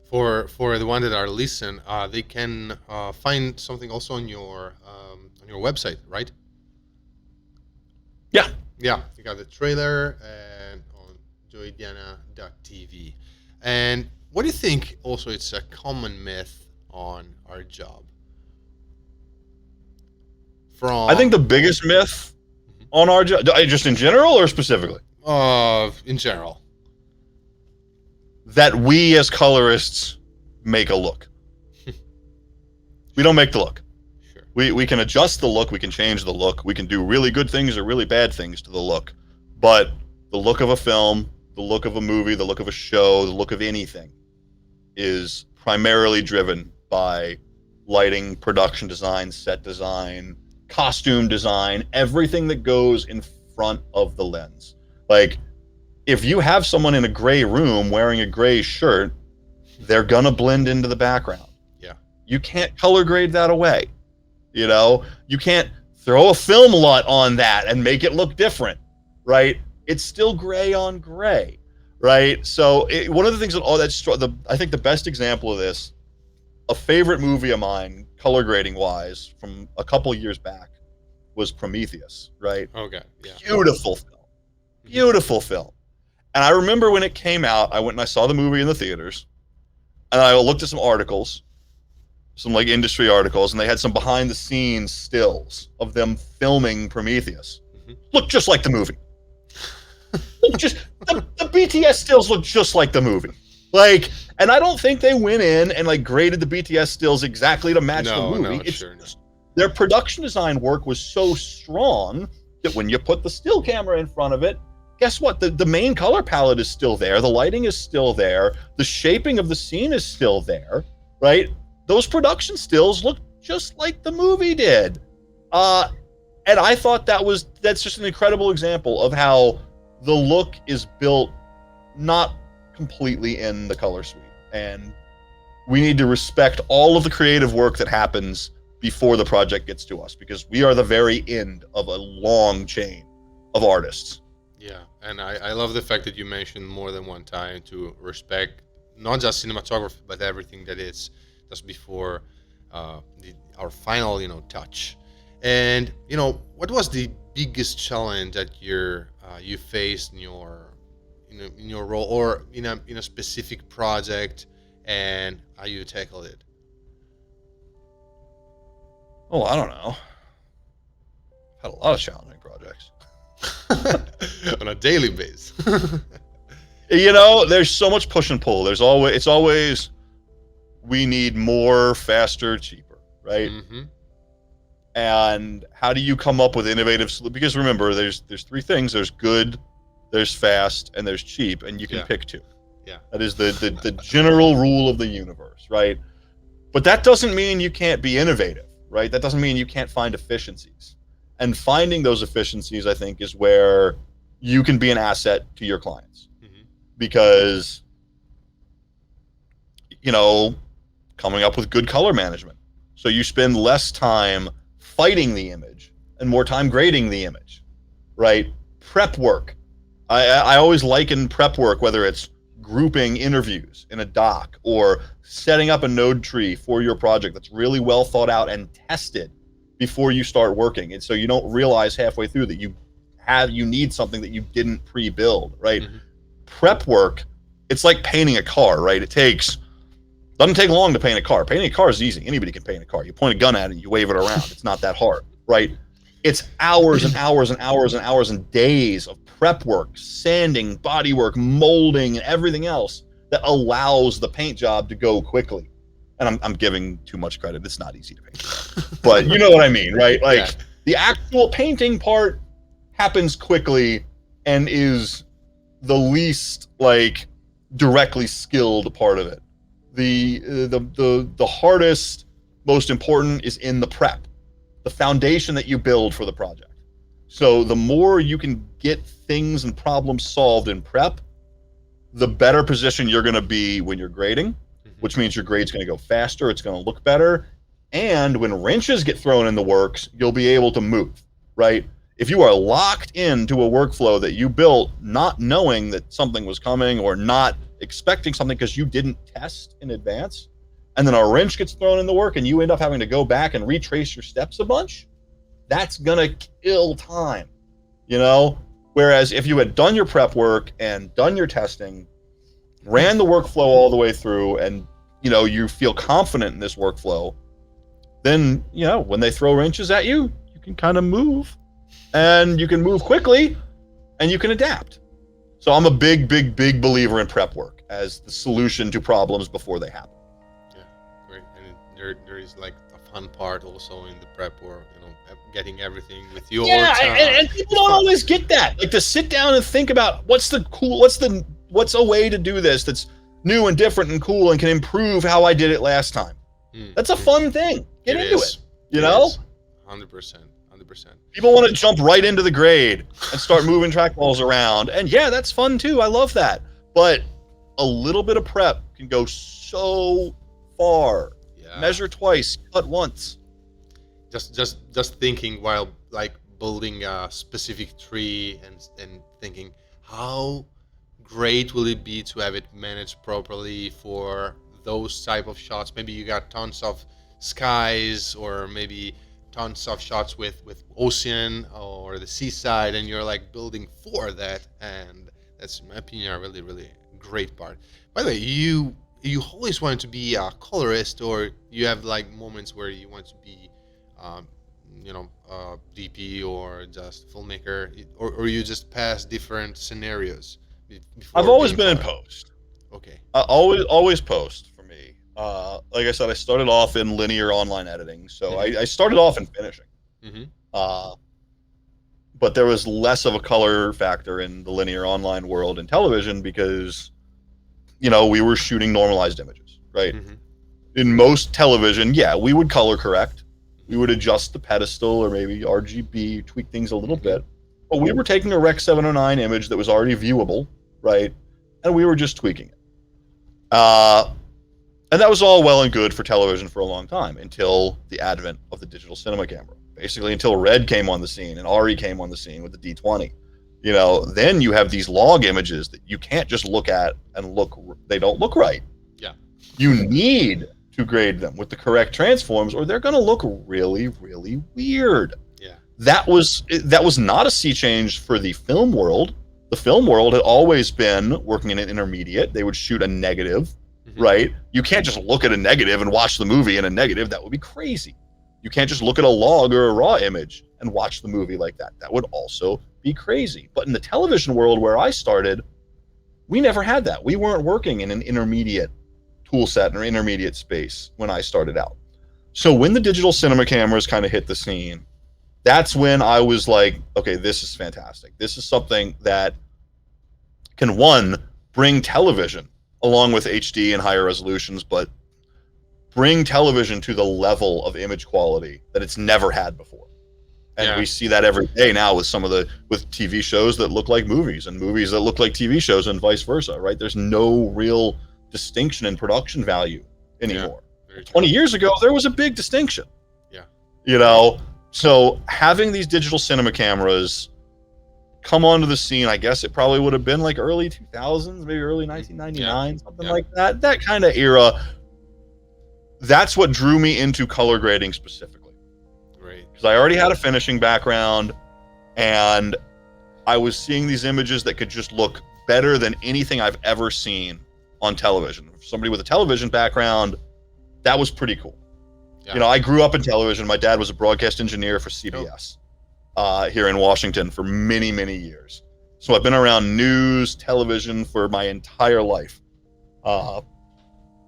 For the one that are listen, they can find something also on your website, right? Yeah. Yeah, you got the trailer and on joydiana.tv. And what do you think also it's a common myth on our job? I think the biggest myth on our job, just in general or specifically? In general. That we as colorists make a look. We don't make the look. Sure. We can adjust the look, we can change the look, we can do really good things or really bad things to the look. But the look of a film, the look of a movie, the look of a show, the look of anything is primarily driven by lighting, production design, set design, costume design, everything that goes in front of the lens. Like, if you have someone in a gray room wearing a gray shirt, they're gonna blend into the background. Yeah. You can't color grade that away. You know, you can't throw a film LUT on that and make it look different, right? It's still gray on gray, right? So one of the things that I think the best example of this, a favorite movie of mine, color grading wise, from a couple years back, was Prometheus, right? Okay. Yeah. Beautiful film. And I remember when it came out, I went and I saw the movie in the theaters, and I looked at some articles, some like industry articles, and they had some behind the scenes stills of them filming Prometheus. Looked just like the movie. The BTS stills look just like the movie. Like, and I don't think they went in and like graded the BTS stills exactly to match the movie. Their production design work was so strong that when you put the still camera in front of it, guess what? The main color palette is still there. The lighting is still there. The shaping of the scene is still there, right? Those production stills look just like the movie did. And I thought that's just an incredible example of how the look is built not completely in the color suite. And we need to respect all of the creative work that happens before the project gets to us, because we are the very end of a long chain of artists. Yeah, and I love the fact that you mentioned more than one time to respect not just cinematography, but everything that is just before our final, touch. And what was the biggest challenge that you faced in your role or in a specific project, and how you tackled it? Oh, I don't know. I've had a lot of challenging projects. On a daily basis. There's so much push and pull. It's always we need more, faster, cheaper, right? Mm-hmm. And how do you come up with innovative solutions? Because remember, there's three things: there's good, there's fast, and there's cheap, and you can pick two. Yeah, that is the general rule of the universe, right? But that doesn't mean you can't be innovative, right? That doesn't mean you can't find efficiencies. And finding those efficiencies, I think, is where you can be an asset to your clients. Mm-hmm. Because, coming up with good color management. So you spend less time fighting the image and more time grading the image, right? Prep work. I always liken prep work, whether it's grouping interviews in a doc or setting up a node tree for your project that's really well thought out and tested before you start working. And so you don't realize halfway through that you need something that you didn't pre-build, right? Mm-hmm. Prep work, it's like painting a car, right? Doesn't take long to paint a car. Painting a car is easy. Anybody can paint a car. You point a gun at it, you wave it around. It's not that hard, right? It's hours and hours and hours and hours and days of prep work, sanding, body work, molding, and everything else that allows the paint job to go quickly. And I'm giving too much credit. It's not easy to paint. But you know what I mean, right? Like the actual painting part happens quickly and is the least directly skilled part of it. The hardest, most important is in the prep, the foundation that you build for the project. So the more you can get things and problems solved in prep, the better position you're going to be when you're grading, which means your grade's going to go faster, it's going to look better, and when wrenches get thrown in the works, you'll be able to move, right? If you are locked into a workflow that you built not knowing that something was coming or not expecting something because you didn't test in advance, and then a wrench gets thrown in the work and you end up having to go back and retrace your steps a bunch, that's gonna kill time, you know? Whereas if you had done your prep work and done your testing, ran the workflow all the way through, and you feel confident in this workflow, then when they throw wrenches at you, you can kind of move, and you can move quickly, and you can adapt. So I'm a big believer in prep work as the solution to problems before they happen. Yeah, great. And there is like a fun part also in the prep work, getting everything with your time. And people don't always get that. Like to sit down and think about what's a way to do this that's new and different and cool and can improve how I did it last time. That's a fun thing. Get into it. You know? 100%. People want to jump right into the grade and start moving trackballs around. And yeah, that's fun too. I love that. But a little bit of prep can go so far. Yeah. Measure twice, cut once. Just thinking while like building a specific tree and thinking how great will it be to have it managed properly for those type of shots. Maybe you got tons of skies, or maybe tons of shots with ocean or the seaside, and you're like building for that. And that's, in my opinion, a really great part. By the way, you always wanted to be a colorist, or you have like moments where you want to be DP or just filmmaker, or you just pass different scenarios? I've always been in post. Okay. Always post for me. Like I said, I started off in linear online editing, so I started off in finishing. But there was less of a color factor in the linear online world in television because, we were shooting normalized images, right? In most television, we would color correct. We would adjust the pedestal or maybe RGB, tweak things a little bit. But we were taking a Rec 709 image that was already viewable, right? And we were just tweaking it. And that was all well and good for television for a long time until the advent of the digital cinema camera. Basically until Red came on the scene and Ari came on the scene with the D20. Then you have these log images that you can't just look at and they don't look right. Yeah. You need to grade them with the correct transforms or they're going to look really weird. Yeah. That was not a sea change for the film world. The film world had always been working in an intermediate. They would shoot a negative, right? You can't just look at a negative and watch the movie in a negative. That would be crazy. You can't just look at a log or a raw image and watch the movie like that. That would also be crazy. But in the television world where I started, we never had that. We weren't working in an intermediate tool set or intermediate space when I started out. So when the digital cinema cameras kind of hit the scene, that's when I was like, okay, this is fantastic. This is something that can, one, bring television along with HD and higher resolutions, but bring television to the level of image quality that it's never had before. And we see that every day now with with TV shows that look like movies and movies that look like TV shows and vice versa, right? There's no real distinction in production value anymore. 20 years ago, there was a big distinction. Yeah. So having these digital cinema cameras come onto the scene, I guess it probably would have been like early 2000s, maybe early 1999, something like that. That kind of era. That's what drew me into color grading specifically. Great. Because I already had a finishing background, and I was seeing these images that could just look better than anything I've ever seen on television. For somebody with a television background, that was pretty cool. Yeah. I grew up in television. My dad was a broadcast engineer for CBS here in Washington for many years. So I've been around news, television for my entire life,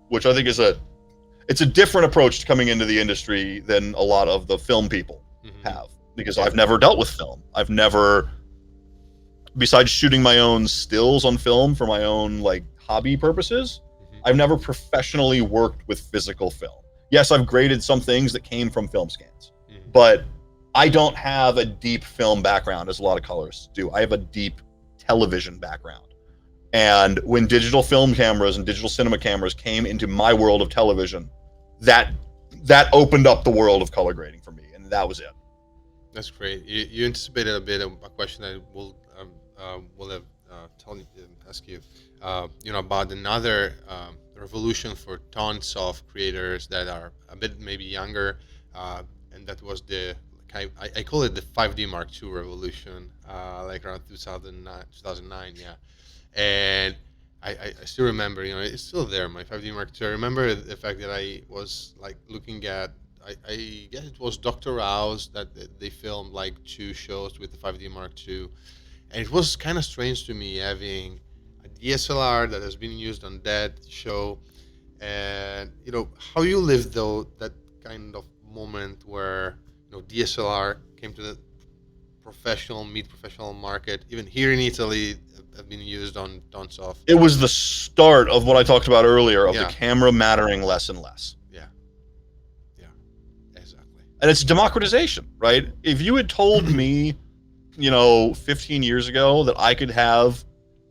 which I think is it's a different approach to coming into the industry than a lot of the film people have, because I've never dealt with film. I've never, besides shooting my own stills on film for my own like hobby purposes, I've never professionally worked with physical film. Yes, I've graded some things that came from film scans, but I don't have a deep film background as a lot of colorists do. I have a deep television background. And when digital film cameras and digital cinema cameras came into my world of television, that opened up the world of color grading for me, and that was it. That's great. You anticipated a bit of a question I will have ask you. About another revolution for tons of creators that are a bit maybe younger, and that was the I call it the 5D Mark II revolution, like around 2009, yeah. And I still remember, it's still there, my 5D Mark II. I remember the fact that I was like looking at, I guess it was Dr. House that they filmed like two shows with the 5D Mark II. And it was kind of strange to me having a DSLR that has been used on that show. And, how you lived though, that kind of moment where, DSLR came to the mid-professional market, even here in Italy, have been used on tons of. It was the start of what I talked about earlier of Yeah. the camera mattering less and less. Yeah, exactly. And it's democratization, right? If you had told me, 15 years ago that I could have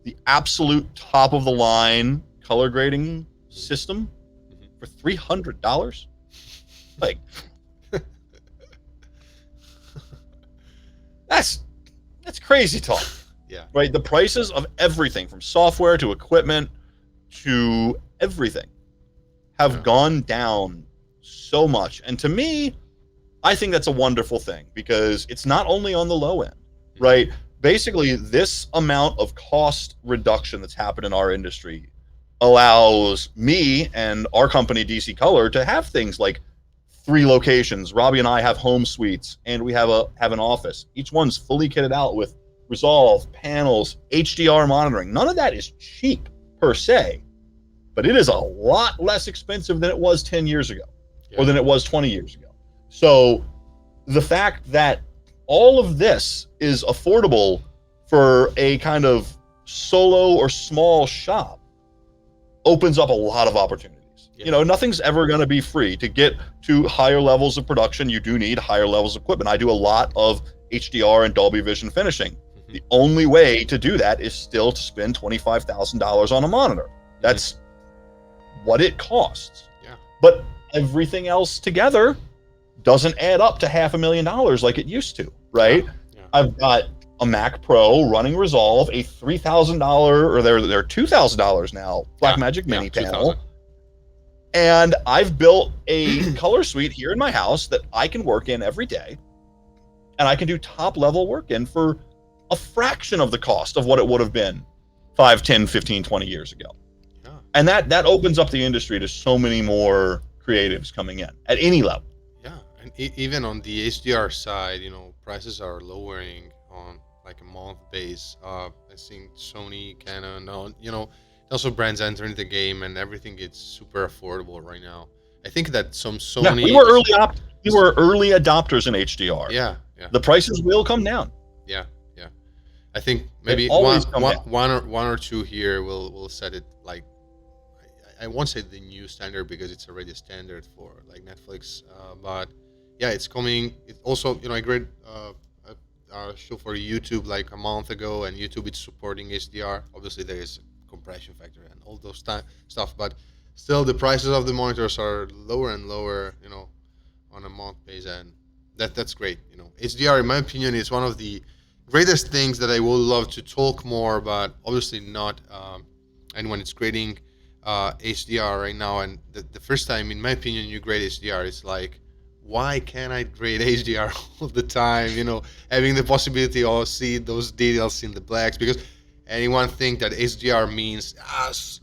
the absolute top of the line color grading system for $300, like that's crazy talk. Yeah. Right? The prices of everything from software to equipment to everything have gone down so much. And to me, I think that's a wonderful thing because it's not only on the low end, right? Basically, this amount of cost reduction that's happened in our industry allows me and our company, DC Color, to have things like 3 locations. Robbie and I have home suites, and we have an office. Each one's fully kitted out with Resolve, panels, HDR monitoring. None of that is cheap per se, but it is a lot less expensive than it was 10 years ago or than it was 20 years ago. So the fact that all of this is affordable for a kind of solo or small shop opens up a lot of opportunities. Yeah. Nothing's ever going to be free. To get to higher levels of production, you do need higher levels of equipment. I do a lot of HDR and Dolby Vision finishing. The only way to do that is still to spend $25,000 on a monitor. That's what it costs. Yeah. But everything else together doesn't add up to $500,000 like it used to, right? Yeah. I've got a Mac Pro running Resolve, a $3,000 or they're $2,000 now Blackmagic Mini panel. 2000. And I've built a color suite here in my house that I can work in every day. And I can do top level work in for a fraction of the cost of what it would have been 5, 10, 15, 20 years ago. Yeah. And that opens up the industry to so many more creatives coming in at any level. Yeah, and even on the HDR side, prices are lowering on like a month base. I think Sony, Canon, also brands entering the game, and everything gets super affordable right now. I think that some Sony. Yeah, we were early adopters in HDR. Yeah. The prices will come down. Yeah. I think maybe one or two here will set it like I won't say the new standard because it's already a standard for like Netflix, but yeah, it's coming. It also, I graded a show for YouTube like a month ago, and YouTube is supporting HDR. Obviously, there is a compression factor and all those stuff, but still, the prices of the monitors are lower and lower, on a month base, and that's great. HDR, in my opinion, is one of the greatest things that I would love to talk more about. Obviously, not anyone is grading HDR right now, and the first time, in my opinion, you grade HDR, it's like, why can't I grade HDR all the time? Having the possibility of see those details in the blacks, because anyone think that HDR means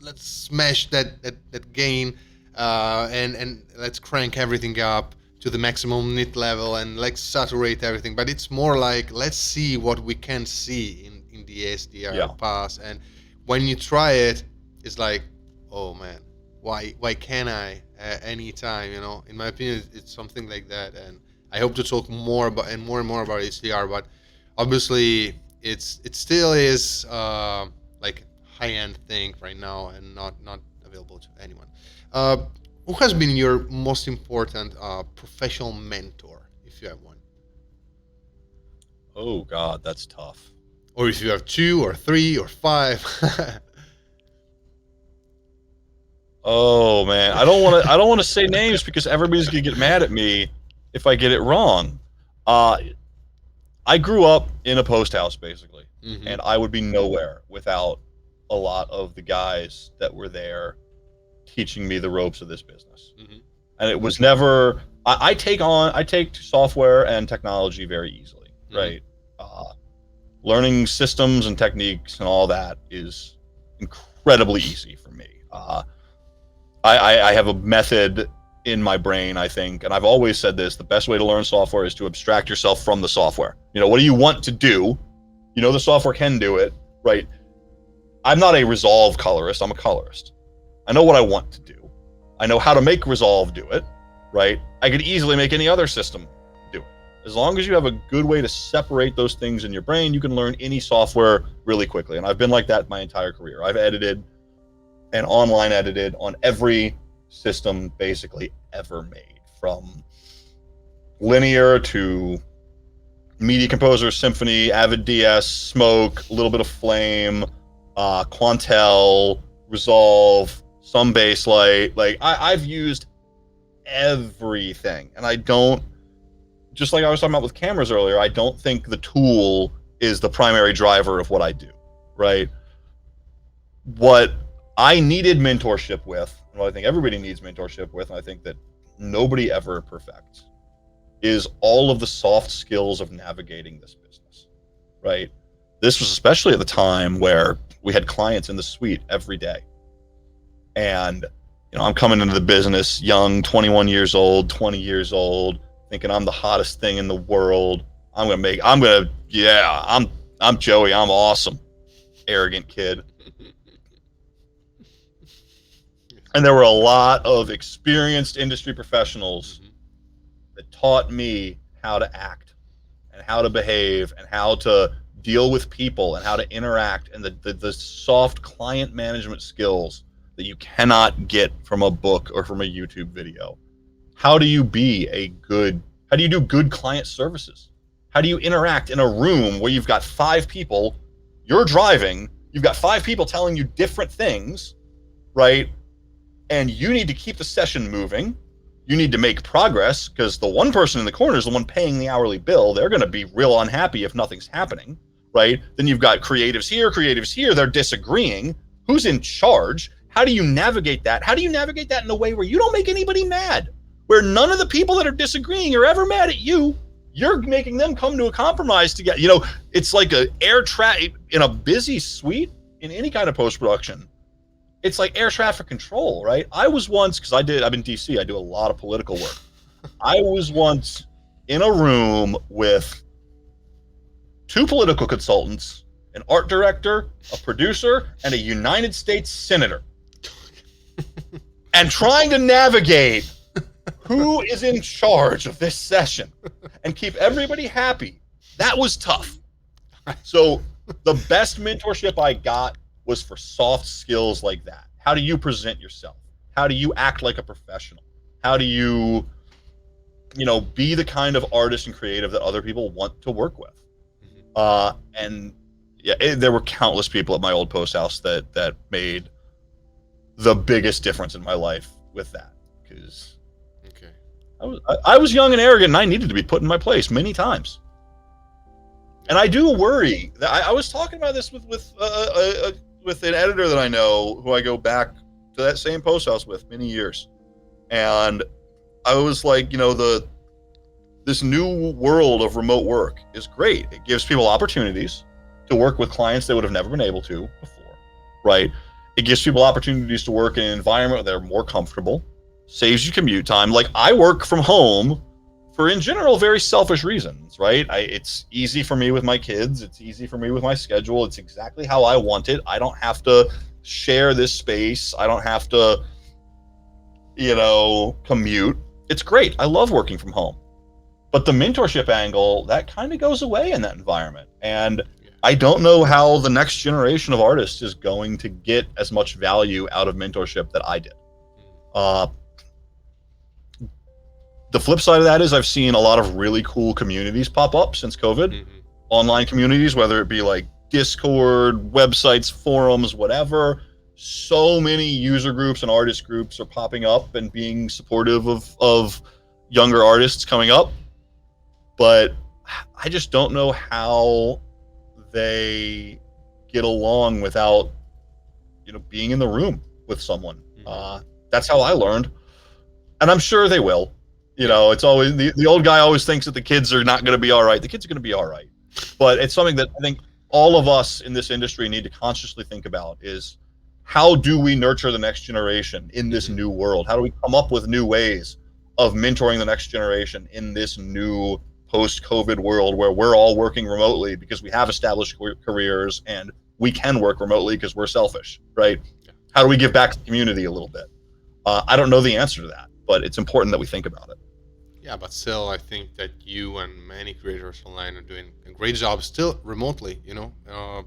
let's smash that gain and let's crank everything up to the maximum nit level and let's saturate everything, but it's more like let's see what we can see in the HDR pass. And when you try it, it's like, oh man, why can't I anytime? In my opinion, it's something like that, and I hope to talk more about and more about HDR. But obviously, it still is like high-end thing right now and not available to anyone. Who has been your most important professional mentor, if you have one? Oh God, that's tough. Or if you have 2 or 3 or 5. Oh man, I don't want to say names because everybody's gonna get mad at me if I get it wrong. I grew up in a post house basically, Mm-hmm. and I would be nowhere without a lot of the guys that were there teaching me the ropes of this business. Mm-hmm. And it was never. I take software and technology very easily, Mm-hmm. right? Learning systems and techniques and all that is incredibly easy for me. I have a method in my brain, I think, and I've always said this: the best way to learn software is to abstract yourself from the software. You know, what do you want to do? You know, the software can do it, right? I'm not a Resolve colorist. I'm a colorist. I know what I want to do. I know how to make Resolve do it, right? I could easily make any other system do it. As long as you have a good way to separate those things in your brain, you can learn any software really quickly. And I've been like that my entire career. I've edited and online edited on every system basically ever made, from Linear to Media Composer, Symphony, Avid DS, Smoke, a little bit of Flame, Quantel, Resolve, some Baselight. Like I've used everything, and I don't, just like I was talking about with cameras earlier, I don't think the tool is the primary driver of what I do, right? What I needed mentorship with, and what I think everybody needs mentorship with, and I think that nobody ever perfects, is all of the soft skills of navigating this business, right? This was especially at the time where we had clients in the suite every day. And, you know, I'm coming into the business young, 21 years old, 20 years old, thinking I'm the hottest thing in the world. I'm Joey, I'm awesome. Arrogant kid. And there were a lot of experienced industry professionals that taught me how to act and how to behave and how to deal with people and how to interact, and the soft client management skills that you cannot get from a book or from a YouTube video. How do you do good client services? How do you interact in a room where you've got 5 people, you're driving, you've got 5 people telling you different things, right? And you need to keep the session moving. You need to make progress, because the one person in the corner is the one paying the hourly bill. They're going to be real unhappy if nothing's happening, right? Then you've got creatives here, they're disagreeing. Who's in charge? How do you navigate that? How do you navigate that in a way where you don't make anybody mad? Where none of the people that are disagreeing are ever mad at you. You're making them come to a compromise together. You know, it's like a air traffic in a busy suite in any kind of post-production. It's like air traffic control, right? I was once, because I'm in DC, I do a lot of political work. I was once in a room with 2 political consultants, an art director, a producer, and a United States senator. And trying to navigate who is in charge of this session and keep everybody happy. That was tough. So the best mentorship I got was for soft skills like that. How do you present yourself? How do you act like a professional? How do you, be the kind of artist and creative that other people want to work with? There were countless people at my old post house that made the biggest difference in my life with that, because I was young and arrogant, and I needed to be put in my place many times. And I do worry that I was talking about this with an editor that I know, who I go back to that same post house with many years. And I was like, this new world of remote work is great. It gives people opportunities to work with clients they would have never been able to before, right? It gives people opportunities to work in an environment where they're more comfortable, saves you commute time. Like, I work from home for, in general, very selfish reasons, right? It's easy for me with my kids. It's easy for me with my schedule. It's exactly how I want it. I don't have to share this space. I don't have to, commute. It's great. I love working from home. But the mentorship angle, that kind of goes away in that environment. And I don't know how the next generation of artists is going to get as much value out of mentorship that I did. The flip side of that is I've seen a lot of really cool communities pop up since COVID. Online communities, whether it be like Discord, websites, forums, whatever. So many user groups and artist groups are popping up and being supportive of younger artists coming up. But I just don't know how they get along without, being in the room with someone. That's how I learned, and I'm sure they will. It's always the old guy always thinks that the kids are not going to be all right. The kids are going to be all right, but it's something that I think all of us in this industry need to consciously think about is how do we nurture the next generation in this new world? How do we come up with new ways of mentoring the next generation in this new post-COVID world where we're all working remotely because we have established careers and we can work remotely because we're selfish, right? How do we give back to the community a little bit? I don't know the answer to that, but it's important that we think about it. Yeah, but still, I think that you and many creators online are doing a great job still remotely.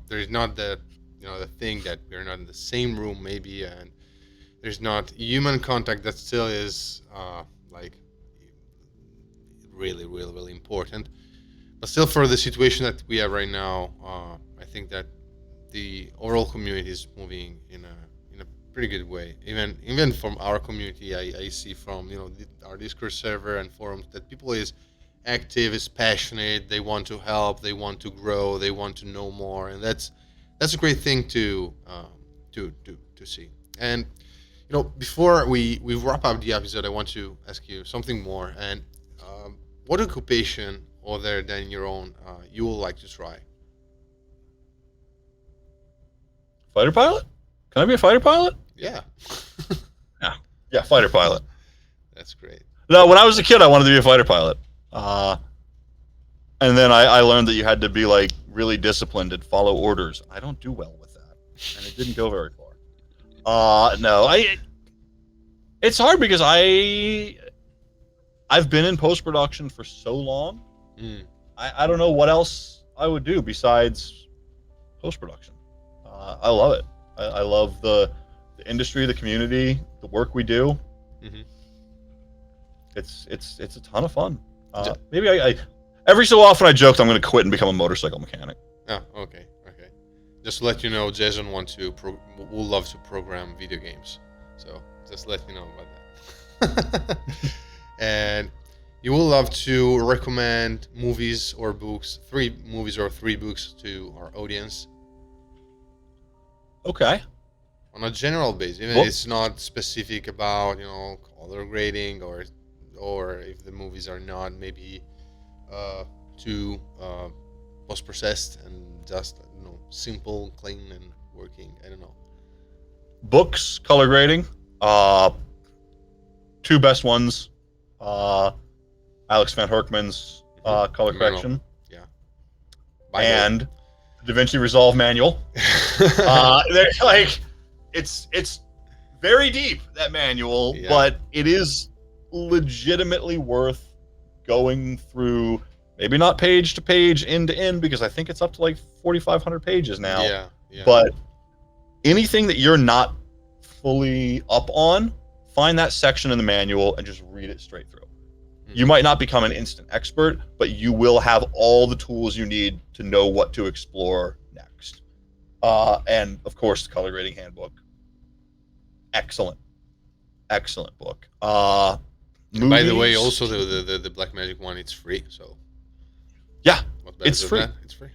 There's not the thing that we're not in the same room maybe, and there's not human contact that still is like really, really, really important. But still, for the situation that we have right now, I think that the overall community is moving in a pretty good way. Even from our community, I see from our Discord server and forums that people is active, is passionate. They want to help. They want to grow. They want to know more, and that's a great thing to see. And before we wrap up the episode, I want to ask you something more. And what occupation other than your own you would like to try? Fighter pilot? Can I be a fighter pilot? Yeah. Yeah, fighter pilot. That's great. No, when I was a kid, I wanted to be a fighter pilot. And then I learned that you had to be like really disciplined and follow orders. I don't do well with that, and it didn't go very far. No, it's hard because I've been in post-production for so long. I don't know what else I would do besides post-production. I love it. I love the industry, the community, the work we do. It's a ton of fun. Maybe I every so often I joked I'm going to quit and become a motorcycle mechanic. Oh, okay. Just to let you know, Jason would love to program video games. So just let you know about that. And you will love to recommend movies or books, 3 movies or 3 books to our audience. Okay. On a general basis, even if it's not specific about color grading or if the movies are not maybe too post-processed and just simple, clean, and working. I don't know. Books, color grading. 2 best ones. Alex Van Herkman's color correction. Yeah. And Da Vinci Resolve manual. They're like, it's very deep, that manual, but it is legitimately worth going through. Maybe not page to page, end to end, because I think it's up to like 4,500 pages now. Yeah. But anything that you're not fully up on, find that section in the manual and just read it straight through. You might not become an instant expert, but you will have all the tools you need to know what to explore next. And of course, the color grading handbook. Excellent book. By the way, also the Black Magic one, it's free. So yeah, it's free. It's free.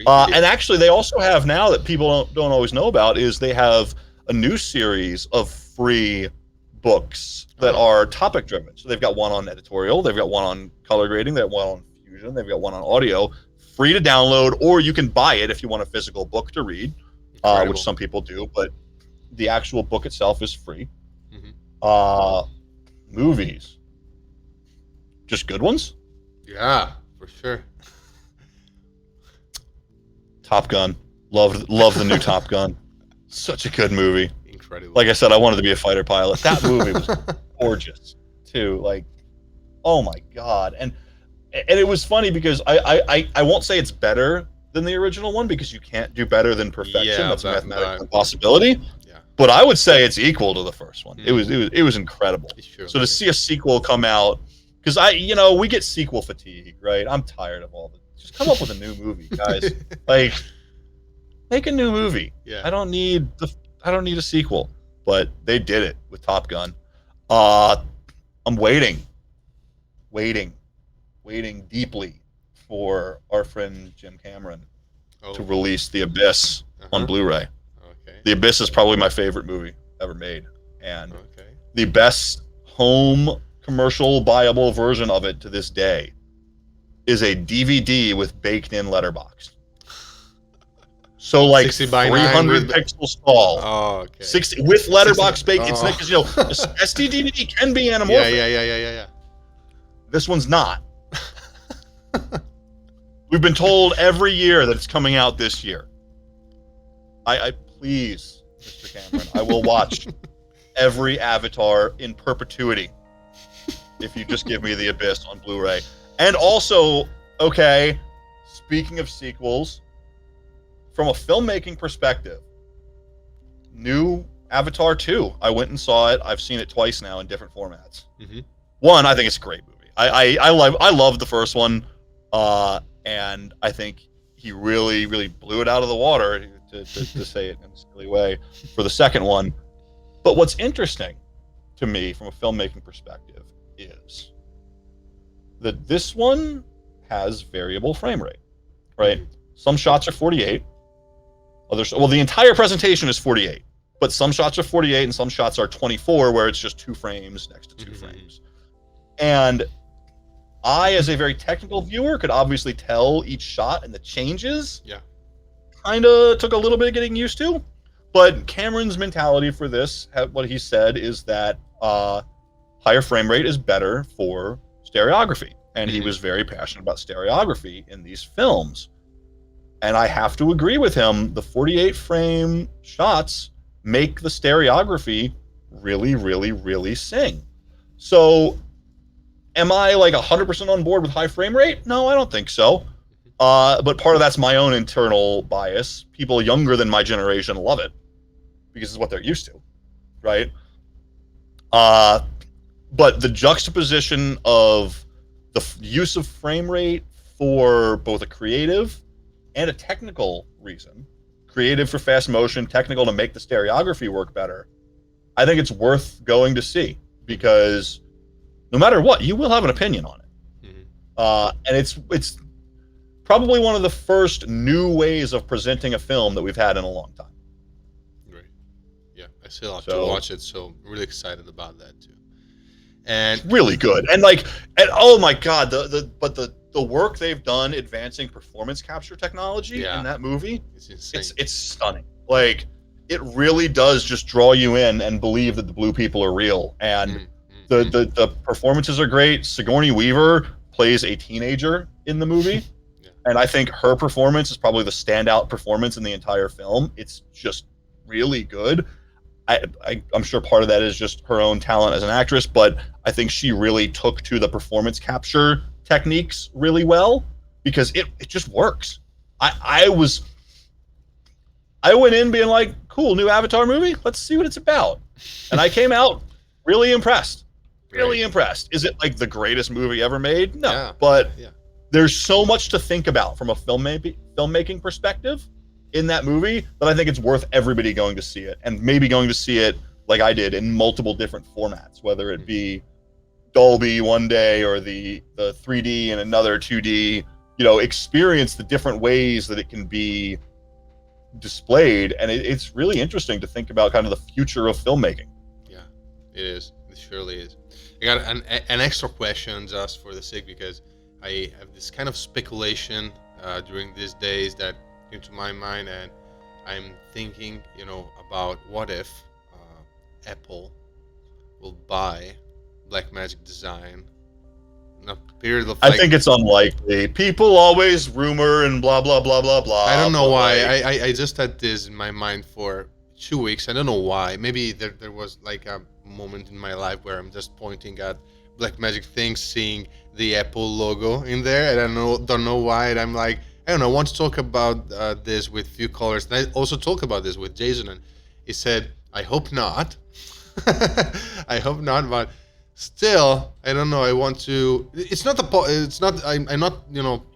And actually, they also have now that people don't always know about is they have a new series of free books that are topic driven. So they've got one on editorial, they've got one on color grading, they have one on fusion, they've got one on audio, free to download, or you can buy it if you want a physical book to read, which some people do, but the actual book itself is free. Movies, just good ones. Yeah, for sure. Top Gun, love the new Top Gun. Such a good movie. Incredible. Like I said, I wanted to be a fighter pilot. That movie was gorgeous too. Like, oh my god! And it was funny because I won't say it's better than the original one because you can't do better than perfection. Yeah, that's a mathematical impossibility. Yeah. But I would say it's equal to the first one. It was incredible. Sure, so to see a sequel come out, because we get sequel fatigue, right? I'm tired of all the. Just come up with a new movie, guys. Like, make a new movie. Yeah. I don't need a sequel, but they did it with Top Gun. I'm waiting deeply for our friend Jim Cameron Oh. to release The Abyss on Blu-ray. Okay. The Abyss is probably my favorite movie ever made, and Okay. the best home commercial buyable version of it to this day is a DVD with baked in letterbox. So like 60 by 300 pixels tall. Oh, okay. 60 with letterbox baked. It's Oh. because SD DVD can be anamorphic. Yeah. This one's not. We've been told every year that it's coming out this year. I please, Mr. Cameron, I will watch every Avatar in perpetuity if you just give me The Abyss on Blu-ray. And also, okay, speaking of sequels, from a filmmaking perspective, new Avatar 2. I went and saw it. I've seen it twice now in different formats. Mm-hmm. One, I think it's a great movie. I love the first one, and I think he really, really blew it out of the water, to say it in a silly way, for the second one. But what's interesting to me from a filmmaking perspective is that this one has variable frame rate, right? Mm-hmm. Some shots are 48. The entire presentation is 48, but some shots are 48 and some shots are 24, where it's just 2 frames next to 2 frames. And I, as a very technical viewer, could obviously tell each shot and the changes. Yeah. Kind of took a little bit of getting used to. But Cameron's mentality for this, what he said, is that higher frame rate is better for stereography. And he was very passionate about stereography in these films. And I have to agree with him. The 48 frame shots make the stereography really, really, really sing. So am I like 100% on board with high frame rate? No, I don't think so. But part of that's my own internal bias. People younger than my generation love it because it's what they're used to, right? But the juxtaposition of the use of frame rate for both a creative and a technical reason, creative for fast motion, technical to make the stereography work better, I think it's worth going to see, because no matter what, you will have an opinion on it. And it's probably one of the first new ways of presenting a film that we've had in a long time. Right. Yeah, I still have to watch it, so I'm really excited about that too. And it's really good. And oh my God, the work they've done advancing performance capture technology in that movie, it's insane. It's stunning. Like, it really does just draw you in and believe that the blue people are real. And the performances are great. Sigourney Weaver plays a teenager in the movie. And I think her performance is probably the standout performance in the entire film. It's just really good. I'm sure part of that is just her own talent as an actress, but I think she really took to the performance capture techniques really well, because it just works. I went in being like, cool, new Avatar movie, let's see what it's about. And I came out really impressed. Really impressed. Is it like the greatest movie ever made? No. But there's so much to think about from a filmmaking perspective in that movie that I think it's worth everybody going to see it, and maybe going to see it like I did in multiple different formats, whether it be Dolby one day or the 3D and another 2D, experience the different ways that it can be displayed. And it's really interesting to think about kind of the future of filmmaking. Yeah, it is. It surely is. I got an extra question just for the sake, because I have this kind of speculation during these days that came to my mind, and I'm thinking, about what if Apple will buy Blackmagic Design in a period of I think it's unlikely. People always rumor and blah blah blah blah blah. I don't know why. I just had this in my mind for 2 weeks. I don't know why. Maybe there was like a moment in my life where I'm just pointing at Blackmagic things, seeing the Apple logo in there, and I don't know why. And I'm like, I don't know. I want to talk about this with few colors, and I also talk about this with Jason, and he said, "I hope not." I hope not, but still, I don't know. I want to. It's not It's not. I'm not.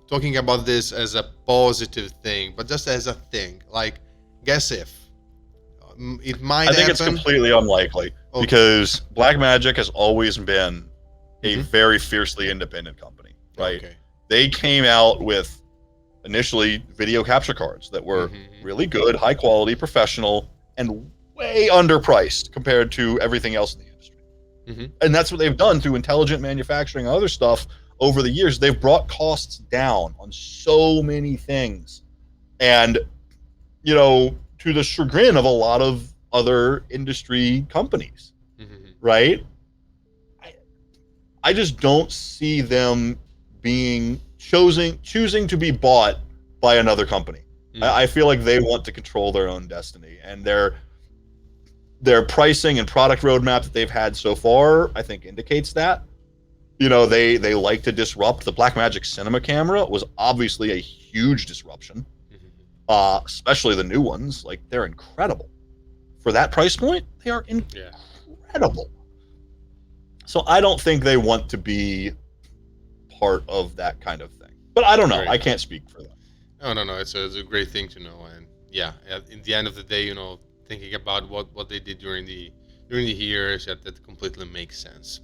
Talking about this as a positive thing, but just as a thing. Like, guess if it might. I think it's completely unlikely, because Blackmagic has always been a very fiercely independent company, right? they came out with initially video capture cards that were really good, high quality, professional, and way underpriced compared to everything else in the industry. And that's what they've done through intelligent manufacturing and other stuff over the years. They've brought costs down on so many things. And, you know, to the chagrin of a lot of other industry companies, right? I just don't see them being choosing to be bought by another company. I feel like they want to control their own destiny, and their pricing and product roadmap that they've had so far, I think, indicates that. You know, they like to disrupt. The Blackmagic Cinema camera was obviously a huge disruption, especially the new ones. Like, they're incredible. For that price point, they are incredible. So I don't think they want to be part of that kind of thing. But I don't know. I can't speak for them. No. It's a great thing to know. And yeah, in the end of the day, you know, thinking about what they did during the years, that completely makes sense.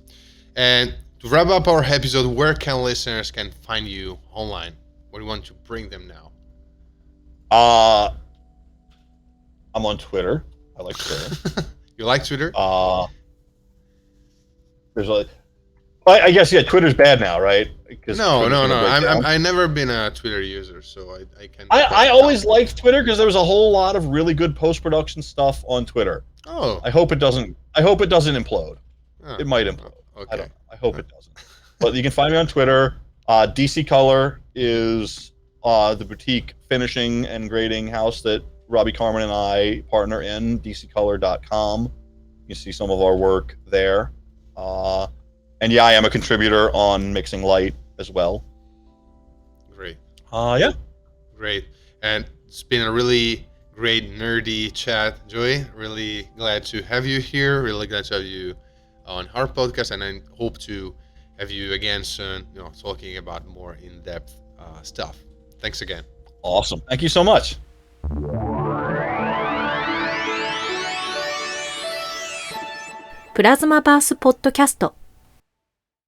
And to wrap up our episode, where can listeners find you online? What do you want to bring them now? I'm on Twitter. I like Twitter. You like Twitter? There's I guess Twitter's bad now, right? No. I've never been a Twitter user, so I can. I always liked Twitter because there was a whole lot of really good post-production stuff on Twitter. Oh. I hope it doesn't implode. Oh. It might implode. Okay. I don't know. I hope it doesn't. But you can find me on Twitter. DC Color is the boutique finishing and grading house that Robbie Carmen and I partner in. DCcolor.com. You can see some of our work there. And I am a contributor on Mixing Light as well. Great. Great. And it's been a really great nerdy chat, Joey. Really glad to have you here. Really glad to have you on our podcast, and I hope to have you again soon, you know, talking about more in-depth stuff. Thanks again. Awesome. Thank you so much.プラズマバースポッドキャスト